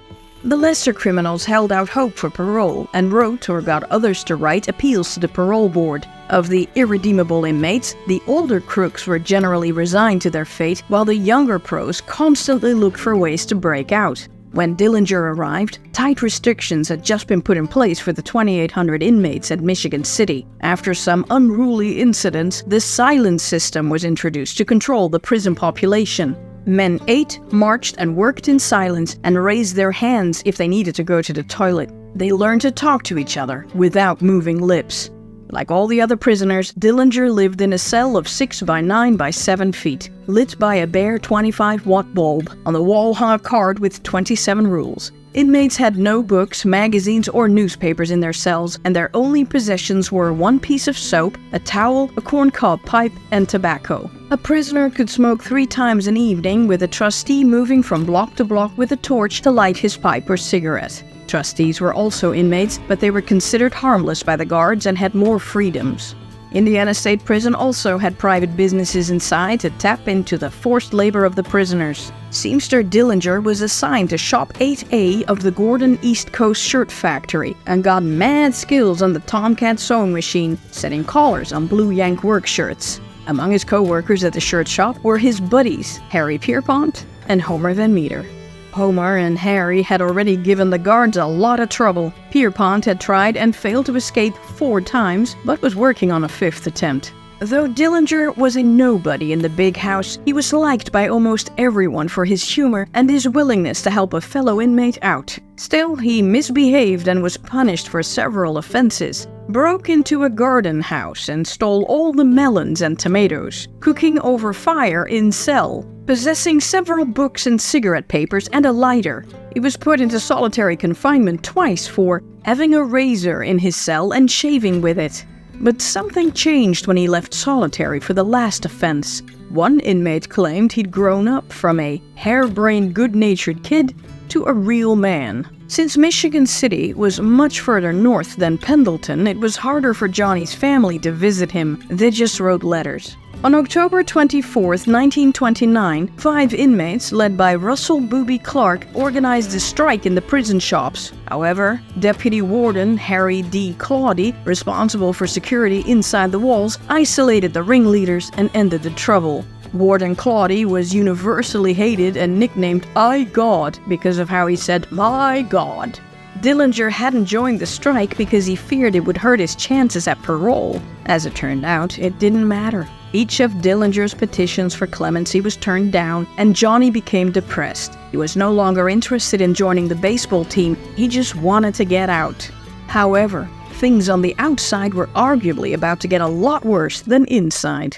The lesser criminals held out hope for parole and wrote or got others to write appeals to the parole board. Of the irredeemable inmates, the older crooks were generally resigned to their fate, while the younger pros constantly looked for ways to break out. When Dillinger arrived, tight restrictions had just been put in place for the 2,800 inmates at Michigan City. After some unruly incidents, the silence system was introduced to control the prison population. Men ate, marched, and worked in silence and raised their hands if they needed to go to the toilet. They learned to talk to each other without moving lips. Like all the other prisoners, Dillinger lived in a cell of 6 by 9 by 7 feet, lit by a bare 25-watt bulb. On the wall hung a card with 27 rules. Inmates had no books, magazines, or newspapers in their cells, and their only possessions were 1 piece of soap, a towel, a corncob pipe, and tobacco. A prisoner could smoke 3 times an evening, with a trustee moving from block to block with a torch to light his pipe or cigarette. Trustees were also inmates, but they were considered harmless by the guards and had more freedoms. Indiana State Prison also had private businesses inside to tap into the forced labor of the prisoners. Seamster Dillinger was assigned to Shop 8A of the Gordon East Coast Shirt Factory and got mad skills on the Tomcat sewing machine, setting collars on Blue Yank work shirts. Among his co-workers at the shirt shop were his buddies, Harry Pierpont and Homer Van Meter. Homer and Harry had already given the guards a lot of trouble. Pierpont had tried and failed to escape 4 times, but was working on a 5th attempt. Though Dillinger was a nobody in the big house, he was liked by almost everyone for his humor and his willingness to help a fellow inmate out. Still, he misbehaved and was punished for several offenses. Broke into a garden house and stole all the melons and tomatoes, cooking over fire in cell, possessing several books and cigarette papers and a lighter. He was put into solitary confinement twice for having a razor in his cell and shaving with it. But something changed when he left solitary for the last offense. One inmate claimed he'd grown up from a harebrained, good-natured kid to a real man. Since Michigan City was much further north than Pendleton, it was harder for Johnny's family to visit him. They just wrote letters. On October 24, 1929, 5 inmates, led by Russell Booby Clark, organized a strike in the prison shops. However, Deputy Warden Harry D. Claudy, responsible for security inside the walls, isolated the ringleaders and ended the trouble. Warden Claudy was universally hated and nicknamed I God because of how he said, "My God." Dillinger hadn't joined the strike because he feared it would hurt his chances at parole. As it turned out, it didn't matter. Each of Dillinger's petitions for clemency was turned down, and Johnny became depressed. He was no longer interested in joining the baseball team, he just wanted to get out. However, things on the outside were arguably about to get a lot worse than inside.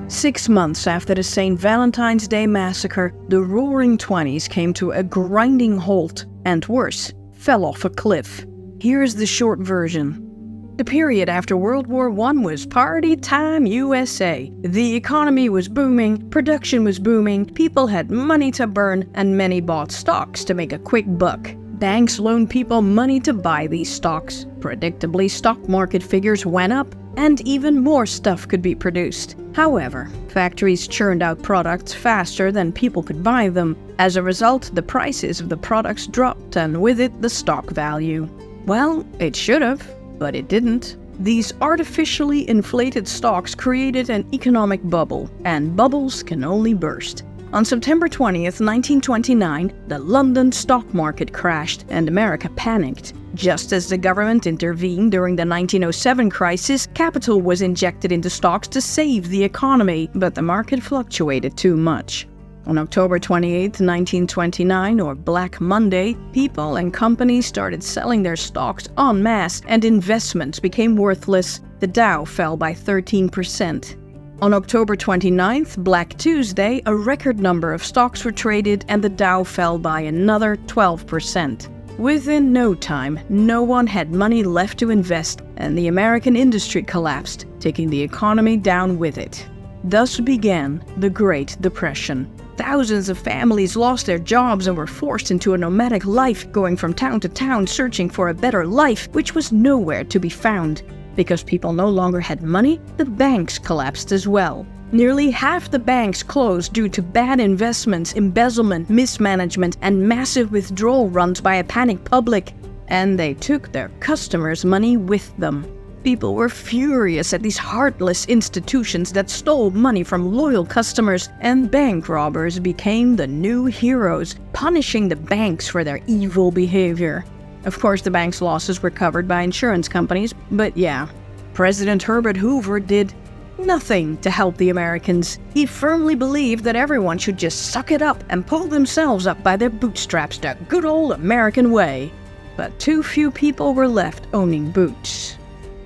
Six months after the St. Valentine's Day massacre, the Roaring Twenties came to a grinding halt, and worse, fell off a cliff. Here's the short version. The period after World War I was party time USA. The economy was booming, production was booming, people had money to burn, and many bought stocks to make a quick buck. Banks loaned people money to buy these stocks. Predictably, stock market figures went up, and even more stuff could be produced. However, factories churned out products faster than people could buy them. As a result, the prices of the products dropped, and with it, the stock value. Well, it should have, but it didn't. These artificially inflated stocks created an economic bubble, and bubbles can only burst. On September 20th, 1929, the London stock market crashed and America panicked. Just as the government intervened during the 1907 crisis, capital was injected into stocks to save the economy, but the market fluctuated too much. On October 28, 1929, or Black Monday, people and companies started selling their stocks en masse and investments became worthless. The Dow fell by 13%. On October 29th, Black Tuesday, a record number of stocks were traded and the Dow fell by another 12%. Within no time, no one had money left to invest and the American industry collapsed, taking the economy down with it. Thus began the Great Depression. Thousands of families lost their jobs and were forced into a nomadic life, going from town to town searching for a better life, which was nowhere to be found. Because people no longer had money, the banks collapsed as well. Nearly half the banks closed due to bad investments, embezzlement, mismanagement, and massive withdrawal runs by a panicked public. And they took their customers' money with them. People were furious at these heartless institutions that stole money from loyal customers, and bank robbers became the new heroes, punishing the banks for their evil behavior. Of course, the bank's losses were covered by insurance companies, but yeah, President Herbert Hoover did nothing to help the Americans. He firmly believed that everyone should just suck it up and pull themselves up by their bootstraps the good old American way. But too few people were left owning boots.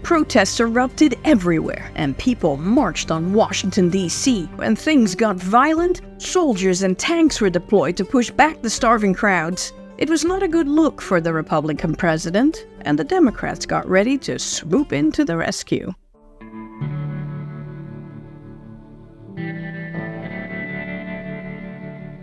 Protests erupted everywhere, and people marched on Washington, D.C. When things got violent, soldiers and tanks were deployed to push back the starving crowds. It was not a good look for the Republican president, and the Democrats got ready to swoop in to the rescue.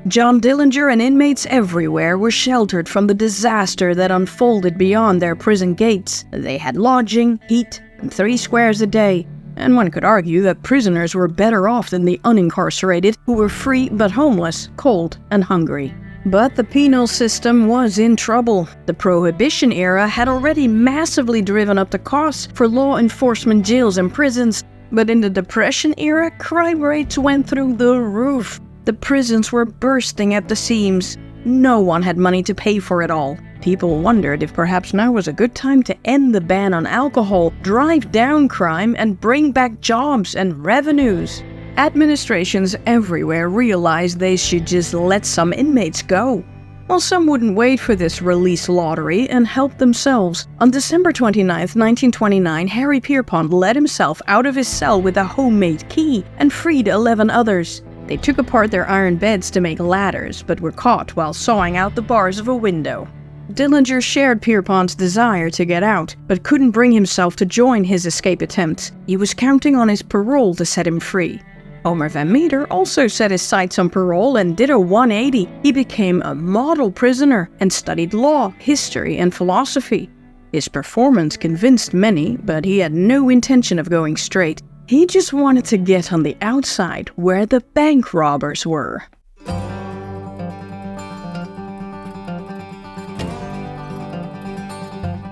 John Dillinger and inmates everywhere were sheltered from the disaster that unfolded beyond their prison gates. They had lodging, heat, and 3 squares a day. And one could argue that prisoners were better off than the unincarcerated, who were free but homeless, cold, and hungry. But the penal system was in trouble. The Prohibition era had already massively driven up the costs for law enforcement jails and prisons. But in the Depression era, crime rates went through the roof. The prisons were bursting at the seams. No one had money to pay for it all. People wondered if perhaps now was a good time to end the ban on alcohol, drive down crime, and bring back jobs and revenues. Administrations everywhere realized they should just let some inmates go. Well, some wouldn't wait for this release lottery and help themselves. On December 29, 1929, Harry Pierpont let himself out of his cell with a homemade key and freed 11 others. They took apart their iron beds to make ladders, but were caught while sawing out the bars of a window. Dillinger shared Pierpont's desire to get out, but couldn't bring himself to join his escape attempts. He was counting on his parole to set him free. Omer Van Meter also set his sights on parole and did a 180. He became a model prisoner and studied law, history, and philosophy. His performance convinced many, but he had no intention of going straight. He just wanted to get on the outside where the bank robbers were.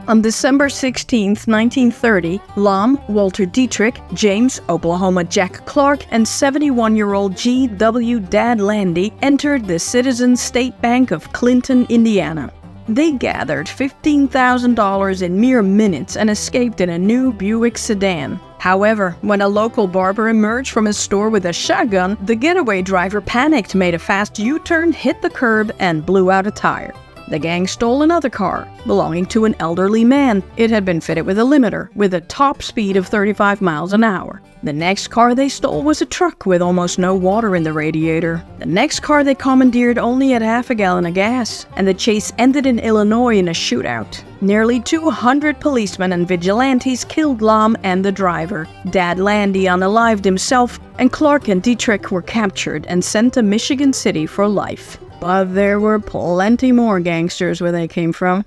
On December 16, 1930, Lom, Walter Dietrich, James, Oklahoma Jack Clark, and 71-year-old G.W. Dad Landy entered the Citizens State Bank of Clinton, Indiana. They gathered $15,000 in mere minutes and escaped in a new Buick sedan. However, when a local barber emerged from his store with a shotgun, the getaway driver panicked, made a fast U-turn, hit the curb, and blew out a tire. The gang stole another car, belonging to an elderly man. It had been fitted with a limiter, with a top speed of 35 miles an hour. The next car they stole was a truck with almost no water in the radiator. The next car they commandeered only had half a gallon of gas, and the chase ended in Illinois in a shootout. Nearly 200 policemen and vigilantes killed Lam and the driver. Dad Landy unalived himself, and Clark and Dietrich were captured and sent to Michigan City for life. But there were plenty more gangsters where they came from.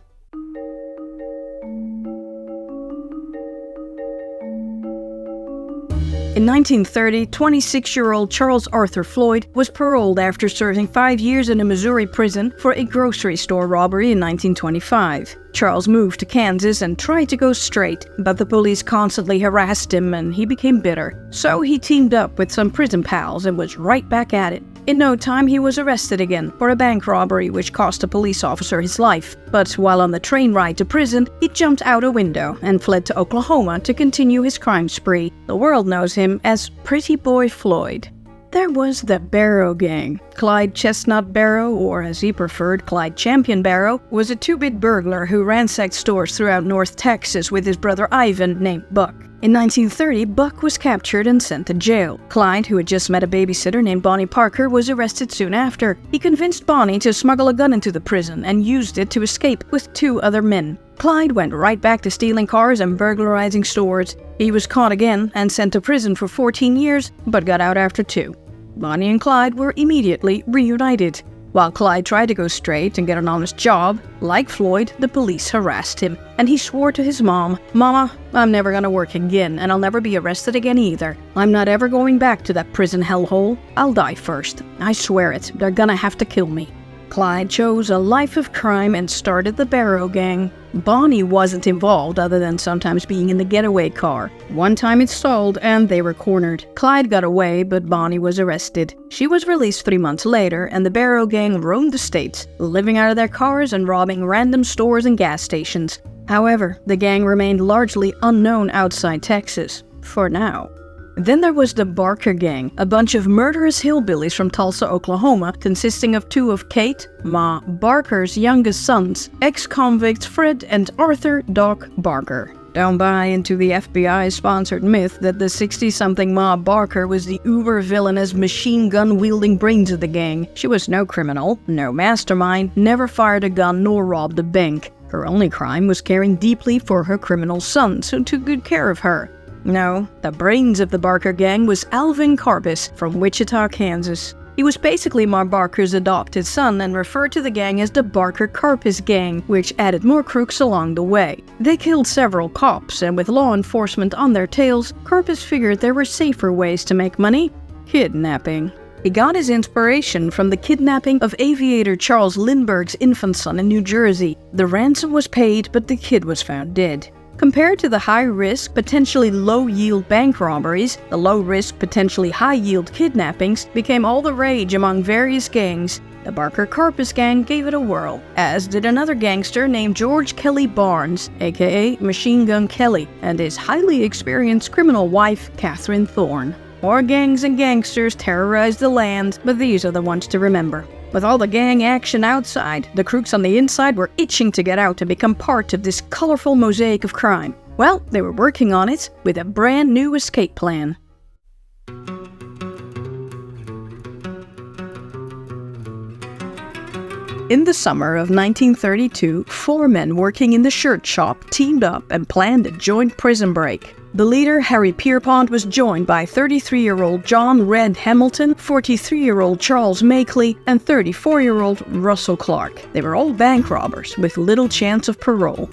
In 1930, 26-year-old Charles Arthur Floyd was paroled after serving 5 years in a Missouri prison for a grocery store robbery in 1925. Charles moved to Kansas and tried to go straight, but the police constantly harassed him and he became bitter. So he teamed up with some prison pals and was right back at it. In no time, he was arrested again for a bank robbery which cost a police officer his life. But while on the train ride to prison, he jumped out a window and fled to Oklahoma to continue his crime spree. The world knows him as Pretty Boy Floyd. There was the Barrow Gang. Clyde Chestnut Barrow, or as he preferred, Clyde Champion Barrow, was a two-bit burglar who ransacked stores throughout North Texas with his brother Ivan, named Buck. In 1930, Buck was captured and sent to jail. Clyde, who had just met a babysitter named Bonnie Parker, was arrested soon after. He convinced Bonnie to smuggle a gun into the prison and used it to escape with 2 other men. Clyde went right back to stealing cars and burglarizing stores. He was caught again and sent to prison for 14 years, but got out after 2. Bonnie and Clyde were immediately reunited. While Clyde tried to go straight and get an honest job, like Floyd, the police harassed him, and he swore to his mom, "Mama, I'm never gonna work again, and I'll never be arrested again either. I'm not ever going back to that prison hellhole. I'll die first. I swear it. They're gonna have to kill me." Clyde chose a life of crime and started the Barrow Gang. Bonnie wasn't involved other than sometimes being in the getaway car. One time it stalled and they were cornered. Clyde got away, but Bonnie was arrested. She was released 3 months later, and the Barrow Gang roamed the states, living out of their cars and robbing random stores and gas stations. However, the gang remained largely unknown outside Texas, for now. Then there was the Barker Gang, a bunch of murderous hillbillies from Tulsa, Oklahoma, consisting of 2 of Kate, Ma Barker's youngest sons, ex-convicts Fred and Arthur Doc Barker. Don't buy into the FBI-sponsored myth that the 60-something Ma Barker was the uber-villainous machine-gun-wielding brains of the gang. She was no criminal, no mastermind, never fired a gun nor robbed a bank. Her only crime was caring deeply for her criminal sons, who took good care of her. No, the brains of the Barker Gang was Alvin Karpis from Wichita, Kansas. He was basically Ma Barker's adopted son and referred to the gang as the Barker-Karpis Gang, which added more crooks along the way. They killed several cops, and with law enforcement on their tails, Karpis figured there were safer ways to make money: kidnapping. He got his inspiration from the kidnapping of aviator Charles Lindbergh's infant son in New Jersey. The ransom was paid, but the kid was found dead. Compared to the high-risk, potentially low-yield bank robberies, the low-risk, potentially high-yield kidnappings became all the rage among various gangs. The Barker-Karpis Gang gave it a whirl, as did another gangster named George Kelly Barnes, aka Machine Gun Kelly, and his highly experienced criminal wife, Catherine Thorne. More gangs and gangsters terrorized the land, but these are the ones to remember. With all the gang action outside, the crooks on the inside were itching to get out and become part of this colorful mosaic of crime. Well, they were working on it with a brand new escape plan. In the summer of 1932, 4 men working in the shirt shop teamed up and planned a joint prison break. The leader, Harry Pierpont, was joined by 33-year-old John Red Hamilton, 43-year-old Charles Makeley, and 34-year-old Russell Clark. They were all bank robbers with little chance of parole.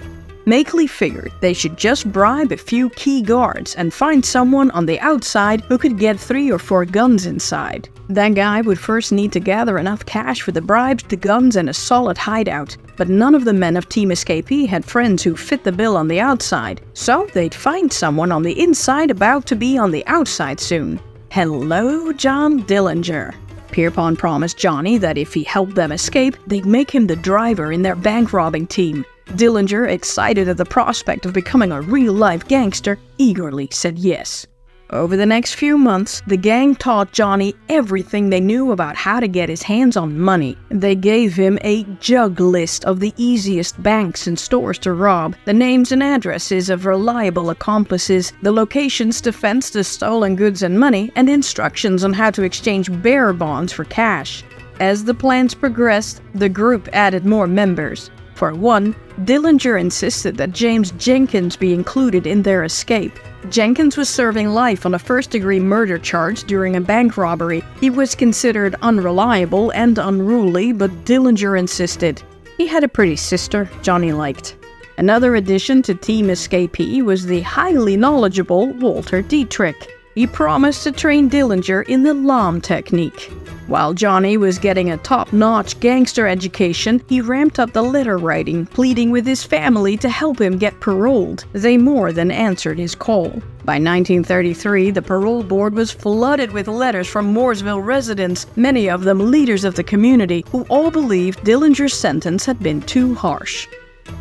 Makeley figured they should just bribe a few key guards and find someone on the outside who could get 3 or 4 guns inside. That guy would first need to gather enough cash for the bribes, the guns, and a solid hideout. But none of the men of Team Escapee had friends who fit the bill on the outside, so they'd find someone on the inside about to be on the outside soon. Hello, John Dillinger. Pierpont promised Johnny that if he helped them escape, they'd make him the driver in their bank robbing team. Dillinger, excited at the prospect of becoming a real-life gangster, eagerly said yes. Over the next few months, the gang taught Johnny everything they knew about how to get his hands on money. They gave him a jug list of the easiest banks and stores to rob, the names and addresses of reliable accomplices, the locations to fence the stolen goods and money, and instructions on how to exchange bearer bonds for cash. As the plans progressed, the group added more members. For one, Dillinger insisted that James Jenkins be included in their escape. Jenkins was serving life on a first-degree murder charge during a bank robbery. He was considered unreliable and unruly, but Dillinger insisted. He had a pretty sister Johnny liked. Another addition to Team Escapee was the highly knowledgeable Walter Dietrich. He promised to train Dillinger in the LAM technique. While Johnny was getting a top-notch gangster education, he ramped up the letter writing, pleading with his family to help him get paroled. They more than answered his call. By 1933, the parole board was flooded with letters from Mooresville residents, many of them leaders of the community, who all believed Dillinger's sentence had been too harsh.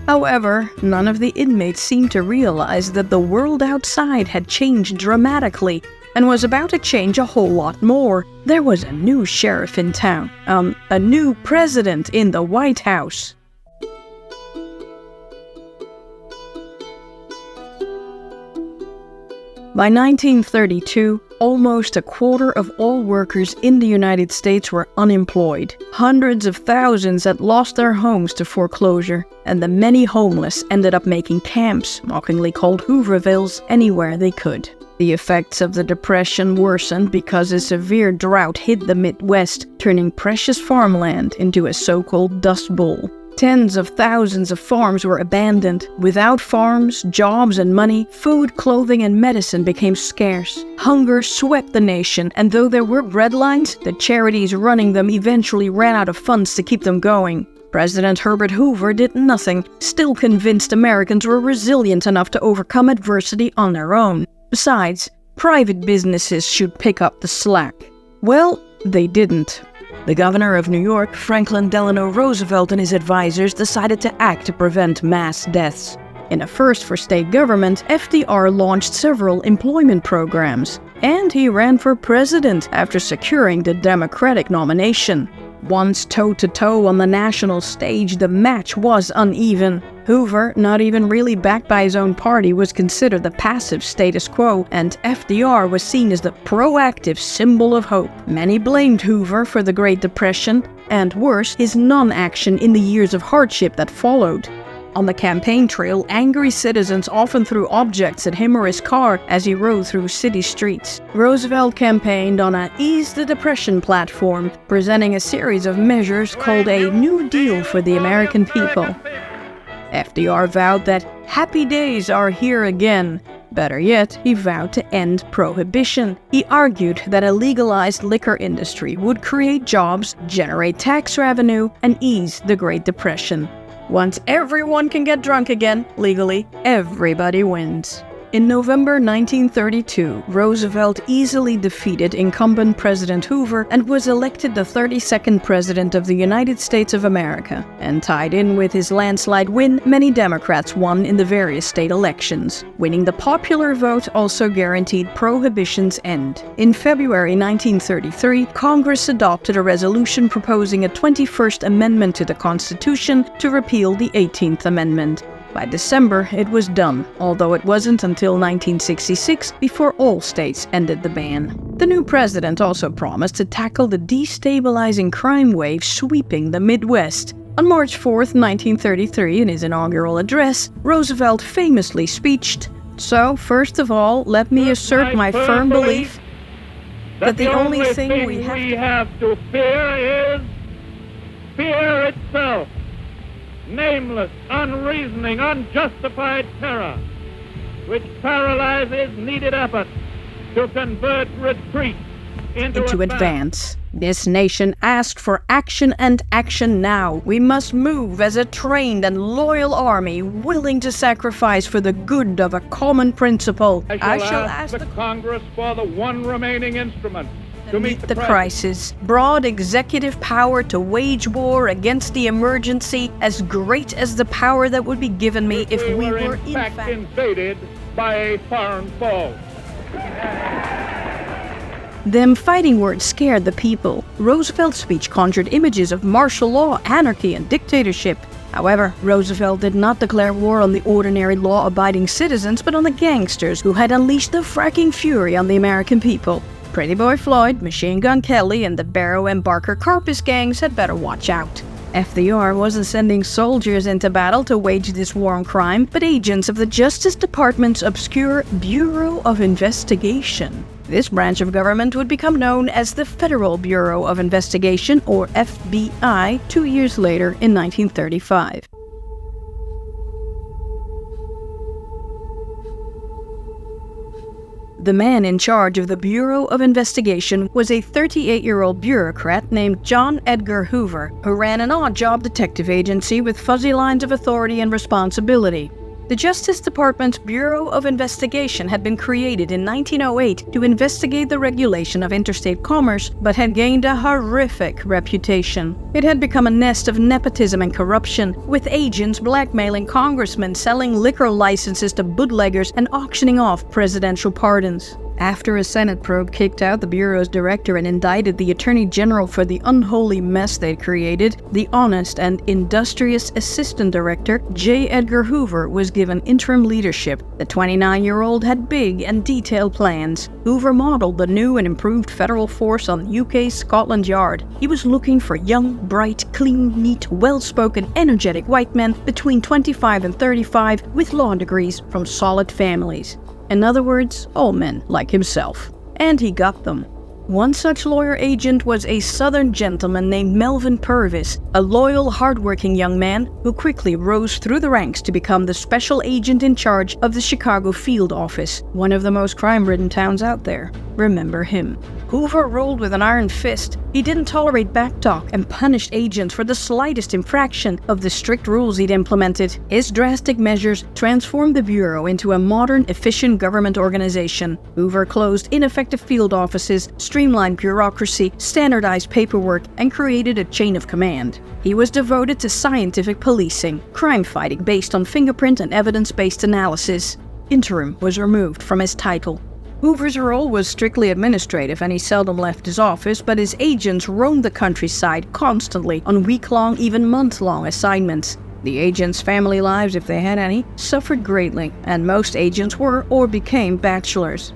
However, none of the inmates seemed to realize that the world outside had changed dramatically and was about to change a whole lot more. There was a new sheriff in town, a new president in the White House. By 1932, almost a quarter of all workers in the United States were unemployed. Hundreds of thousands had lost their homes to foreclosure, and the many homeless ended up making camps, mockingly called Hoovervilles, anywhere they could. The effects of the Depression worsened because a severe drought hit the Midwest, turning precious farmland into a so-called dust bowl. Tens of thousands of farms were abandoned. Without farms, jobs, and money, food, clothing, and medicine became scarce. Hunger swept the nation, and though there were breadlines, the charities running them eventually ran out of funds to keep them going. President Herbert Hoover did nothing, still convinced Americans were resilient enough to overcome adversity on their own. Besides, private businesses should pick up the slack. Well, they didn't. The governor of New York, Franklin Delano Roosevelt, and his advisors decided to act to prevent mass deaths. In a first for state government, FDR launched several employment programs, and he ran for president after securing the Democratic nomination. Once toe-to-toe on the national stage, the match was uneven. Hoover, not even really backed by his own party, was considered the passive status quo, and FDR was seen as the proactive symbol of hope. Many blamed Hoover for the Great Depression, and worse, his non-action in the years of hardship that followed. On the campaign trail, angry citizens often threw objects at him or his car as he rode through city streets. Roosevelt campaigned on a Ease the Depression platform, presenting a series of measures called a New Deal for the American people. FDR vowed that happy days are here again. Better yet, he vowed to end prohibition. He argued that a legalized liquor industry would create jobs, generate tax revenue, and ease the Great Depression. Once everyone can get drunk again, legally, everybody wins. In November 1932, Roosevelt easily defeated incumbent President Hoover and was elected the 32nd President of the United States of America. And tied in with his landslide win, many Democrats won in the various state elections. Winning the popular vote also guaranteed Prohibition's end. In February 1933, Congress adopted a resolution proposing a 21st Amendment to the Constitution to repeal the 18th Amendment. By December, it was done, although it wasn't until 1966 before all states ended the ban. The new president also promised to tackle the destabilizing crime wave sweeping the Midwest. On March 4, 1933, in his inaugural address, Roosevelt famously speeched, "So, first of all, let me assert my firm belief that the only thing we have to fear is fear itself. Nameless, unreasoning, unjustified terror, which paralyzes needed effort to convert retreat into advance. This nation asked for action and action now. We must move as a trained and loyal army, willing to sacrifice for the good of a common principle. I shall ask the Congress for the one remaining instrument to meet the crisis, broad executive power to wage war against the emergency, as great as the power that would be given me if we were in fact invaded by a foreign foe. Them fighting words scared the people. Roosevelt's speech conjured images of martial law, anarchy, and dictatorship. However, Roosevelt did not declare war on the ordinary law-abiding citizens, but on the gangsters who had unleashed the fracking fury on the American people. Pretty Boy Floyd, Machine Gun Kelly, and the Barrow and Barker Karpis gangs had better watch out. FDR wasn't sending soldiers into battle to wage this war on crime, but agents of the Justice Department's obscure Bureau of Investigation. This branch of government would become known as the Federal Bureau of Investigation, or FBI, 2 years later in 1935. The man in charge of the Bureau of Investigation was a 38-year-old bureaucrat named John Edgar Hoover, who ran an odd-job detective agency with fuzzy lines of authority and responsibility. The Justice Department's Bureau of Investigation had been created in 1908 to investigate the regulation of interstate commerce, but had gained a horrific reputation. It had become a nest of nepotism and corruption, with agents blackmailing congressmen, selling liquor licenses to bootleggers, and auctioning off presidential pardons. After a Senate probe kicked out the Bureau's director and indicted the Attorney General for the unholy mess they'd created, the honest and industrious Assistant Director, J. Edgar Hoover, was given interim leadership. The 29-year-old had big and detailed plans. Hoover modeled the new and improved federal force on UK's Scotland Yard. He was looking for young, bright, clean, neat, well-spoken, energetic white men between 25 and 35 with law degrees from solid families. In other words, all men like himself. And he got them. One such lawyer agent was a Southern gentleman named Melvin Purvis, a loyal, hardworking young man who quickly rose through the ranks to become the special agent in charge of the Chicago Field Office, one of the most crime-ridden towns out there. Remember him. Hoover ruled with an iron fist. He didn't tolerate backtalk and punished agents for the slightest infraction of the strict rules he'd implemented. His drastic measures transformed the Bureau into a modern, efficient government organization. Hoover closed ineffective field offices, streamlined bureaucracy, standardized paperwork, and created a chain of command. He was devoted to scientific policing, crime fighting based on fingerprint and evidence-based analysis. Interim was removed from his title. Hoover's role was strictly administrative and he seldom left his office, but his agents roamed the countryside constantly on week-long, even month-long assignments. The agents' family lives, if they had any, suffered greatly, and most agents were or became bachelors.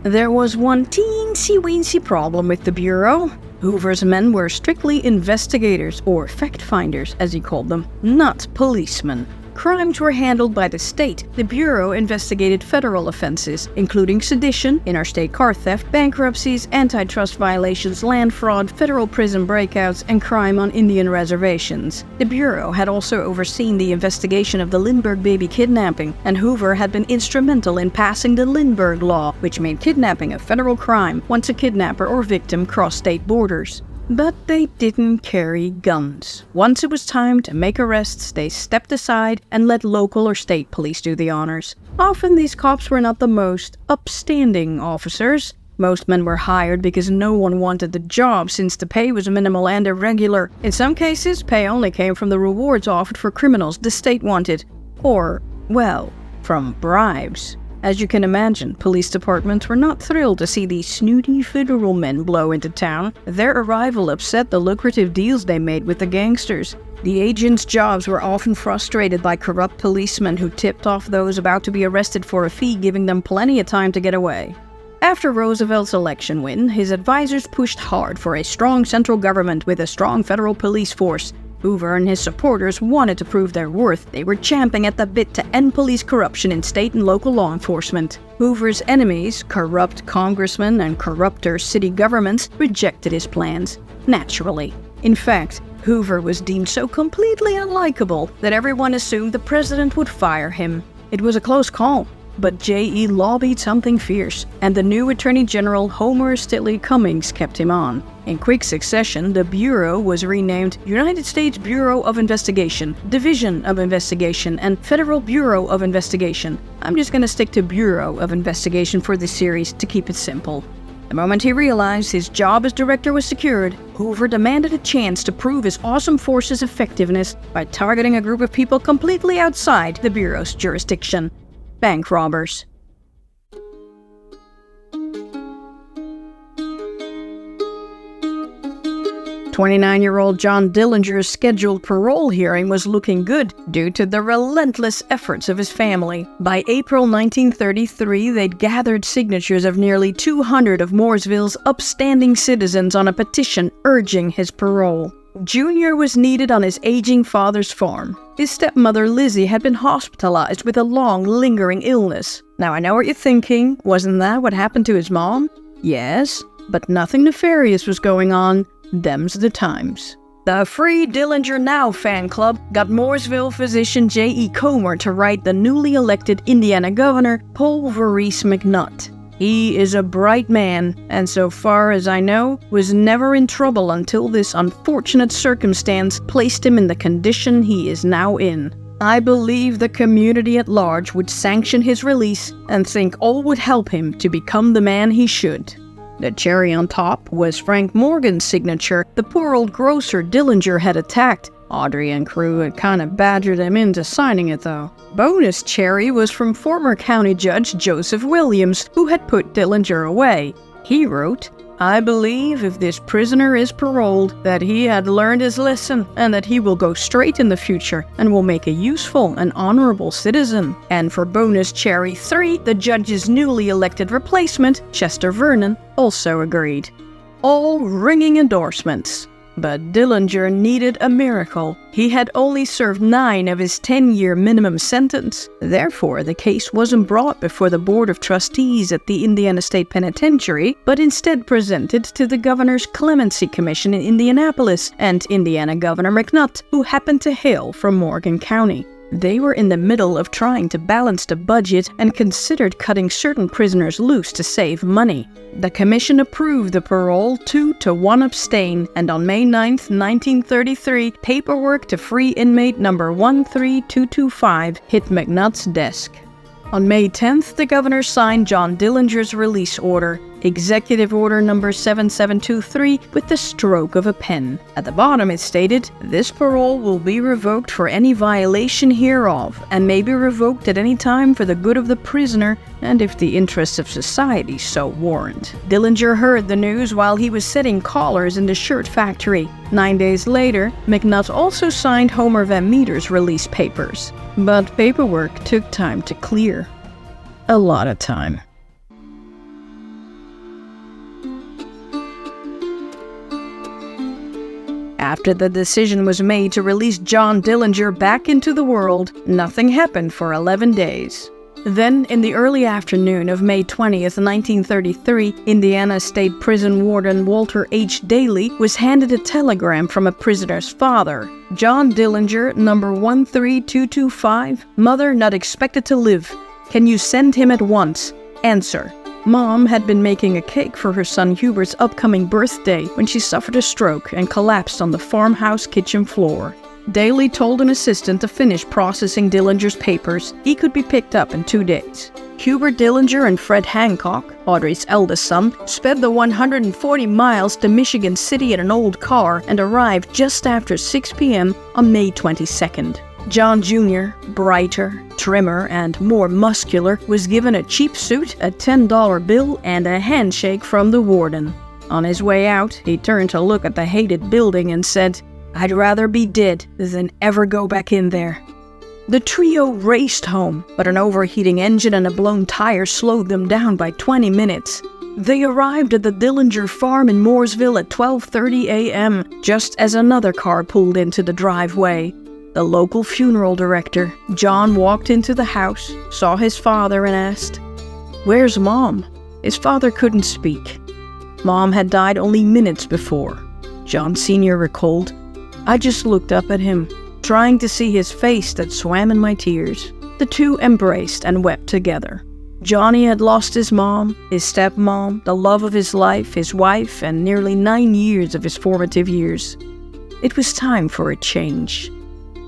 There was one teensy-weensy problem with the Bureau. Hoover's men were strictly investigators, or fact-finders, as he called them, not policemen. Crimes were handled by the state. The Bureau investigated federal offenses, including sedition, interstate car theft, bankruptcies, antitrust violations, land fraud, federal prison breakouts, and crime on Indian reservations. The Bureau had also overseen the investigation of the Lindbergh baby kidnapping, and Hoover had been instrumental in passing the Lindbergh Law, which made kidnapping a federal crime once a kidnapper or victim crossed state borders. But they didn't carry guns. Once it was time to make arrests, they stepped aside and let local or state police do the honors. Often these cops were not the most upstanding officers. Most men were hired because no one wanted the job since the pay was minimal and irregular. In some cases, pay only came from the rewards offered for criminals the state wanted. Or, well, from bribes. As you can imagine, police departments were not thrilled to see these snooty federal men blow into town. Their arrival upset the lucrative deals they made with the gangsters. The agents' jobs were often frustrated by corrupt policemen who tipped off those about to be arrested for a fee, giving them plenty of time to get away. After Roosevelt's election win, his advisors pushed hard for a strong central government with a strong federal police force. Hoover and his supporters wanted to prove their worth. They were champing at the bit to end police corruption in state and local law enforcement. Hoover's enemies, corrupt congressmen and corrupter city governments, rejected his plans. Naturally. In fact, Hoover was deemed so completely unlikable that everyone assumed the president would fire him. It was a close call. But J.E. lobbied something fierce, and the new Attorney General Homer Stitley Cummings kept him on. In quick succession, the Bureau was renamed United States Bureau of Investigation, Division of Investigation, and Federal Bureau of Investigation. I'm just gonna stick to Bureau of Investigation for this series to keep it simple. The moment he realized his job as director was secured, Hoover demanded a chance to prove his awesome force's effectiveness by targeting a group of people completely outside the Bureau's jurisdiction: bank robbers. 29-year-old John Dillinger's scheduled parole hearing was looking good due to the relentless efforts of his family. By April 1933, they'd gathered signatures of nearly 200 of Mooresville's upstanding citizens on a petition urging his parole. Junior was needed on his aging father's farm. His stepmother Lizzie had been hospitalized with a long, lingering illness. Now I know what you're thinking, wasn't that what happened to his mom? Yes, but nothing nefarious was going on. Them's the times. The Free Dillinger Now fan club got Mooresville physician J.E. Comer to write the newly elected Indiana governor, Paul Maurice McNutt. He is a bright man, and so far as I know, was never in trouble until this unfortunate circumstance placed him in the condition he is now in. I believe the community at large would sanction his release and think all would help him to become the man he should. The cherry on top was Frank Morgan's signature. The poor old grocer Dillinger had attacked. Audrey and crew had kind of badgered him into signing it, though. Bonus cherry was from former county judge Joseph Williams, who had put Dillinger away. He wrote, "I believe if this prisoner is paroled, that he had learned his lesson, and that he will go straight in the future, and will make a useful and honorable citizen." And for bonus cherry 3, the judge's newly elected replacement, Chester Vernon, also agreed. All ringing endorsements. But Dillinger needed a miracle. He had only served 9 of his 10-year minimum sentence. Therefore, the case wasn't brought before the Board of Trustees at the Indiana State Penitentiary, but instead presented to the Governor's Clemency Commission in Indianapolis and Indiana Governor McNutt, who happened to hail from Morgan County. They were in the middle of trying to balance the budget and considered cutting certain prisoners loose to save money. The commission approved the parole, 2-1 abstain, and on May 9, 1933, paperwork to free inmate number 13225 hit McNutt's desk. On May 10th, the governor signed John Dillinger's release order, Executive Order number 7723, with the stroke of a pen. At the bottom it stated, "This parole will be revoked for any violation hereof, and may be revoked at any time for the good of the prisoner, and if the interests of society so warrant." Dillinger heard the news while he was setting collars in the shirt factory. 9 days later, McNutt also signed Homer Van Meter's release papers. But paperwork took time to clear. A lot of time. After the decision was made to release John Dillinger back into the world, nothing happened for 11 days. Then, in the early afternoon of May 20th, 1933, Indiana State Prison Warden Walter H. Daly was handed a telegram from a prisoner's father. "John Dillinger, number 13225, mother not expected to live. Can you send him at once? Answer." Mom had been making a cake for her son Hubert's upcoming birthday when she suffered a stroke and collapsed on the farmhouse kitchen floor. Daly told an assistant to finish processing Dillinger's papers. He could be picked up in 2 days. Hubert Dillinger and Fred Hancock, Audrey's eldest son, sped the 140 miles to Michigan City in an old car and arrived just after 6 p.m. on May 22nd. John Jr., brighter, trimmer, and more muscular, was given a cheap suit, a $10 bill, and a handshake from the warden. On his way out, he turned to look at the hated building and said, "I'd rather be dead than ever go back in there." The trio raced home, but an overheating engine and a blown tire slowed them down by 20 minutes. They arrived at the Dillinger farm in Mooresville at 12:30 a.m., just as another car pulled into the driveway. The local funeral director, John, walked into the house, saw his father, and asked, "Where's Mom?" His father couldn't speak. Mom had died only minutes before. John Sr. recalled, "I just looked up at him, trying to see his face that swam in my tears." The two embraced and wept together. Johnny had lost his mom, his stepmom, the love of his life, his wife, and nearly 9 years of his formative years. It was time for a change.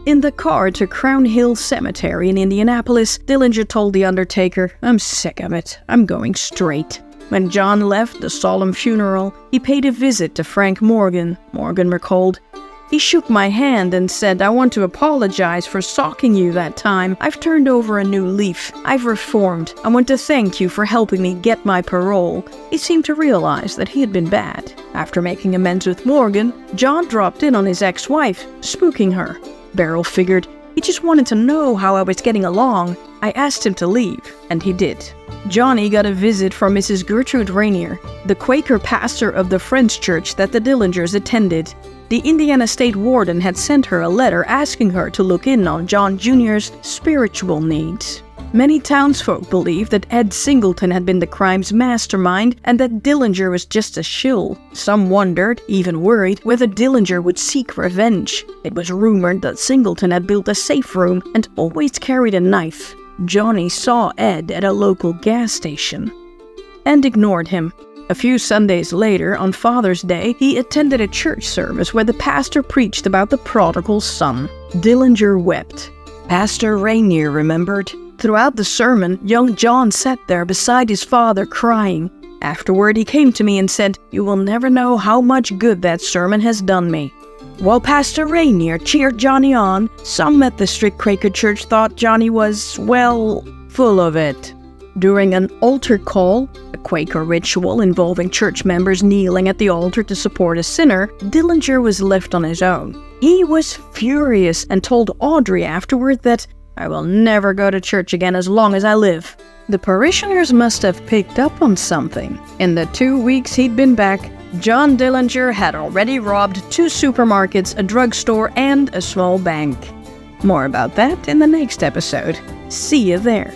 In the car to Crown Hill Cemetery in Indianapolis, Dillinger told the undertaker, "I'm sick of it. I'm going straight." When John left the solemn funeral, he paid a visit to Frank Morgan, Morgan recalled. He shook my hand and said, "I want to apologize for stalking you that time. I've turned over a new leaf. I've reformed. I want to thank you for helping me get my parole." He seemed to realize that he had been bad. After making amends with Morgan, John dropped in on his ex-wife, spooking her. Beryl figured, he just wanted to know how I was getting along. I asked him to leave, and he did. Johnny got a visit from Mrs. Gertrude Rainier, the Quaker pastor of the Friends Church that the Dillingers attended. The Indiana State Warden had sent her a letter asking her to look in on John Jr.'s spiritual needs. Many townsfolk believed that Ed Singleton had been the crime's mastermind and that Dillinger was just a shill. Some wondered, even worried, whether Dillinger would seek revenge. It was rumored that Singleton had built a safe room and always carried a knife. Johnny saw Ed at a local gas station and ignored him. A few Sundays later, on Father's Day, he attended a church service where the pastor preached about the prodigal son. Dillinger wept. Pastor Rainier remembered. Throughout the sermon, young John sat there beside his father crying. Afterward, he came to me and said, "You will never know how much good that sermon has done me." While Pastor Rainier cheered Johnny on, some at the strict Quaker church thought Johnny was, well, full of it. During an altar call, a Quaker ritual involving church members kneeling at the altar to support a sinner, Dillinger was left on his own. He was furious and told Audrey afterward that, "I will never go to church again as long as I live." The parishioners must have picked up on something. In the 2 weeks he'd been back, John Dillinger had already robbed 2 supermarkets, a drugstore, and a small bank. More about that in the next episode. See you there.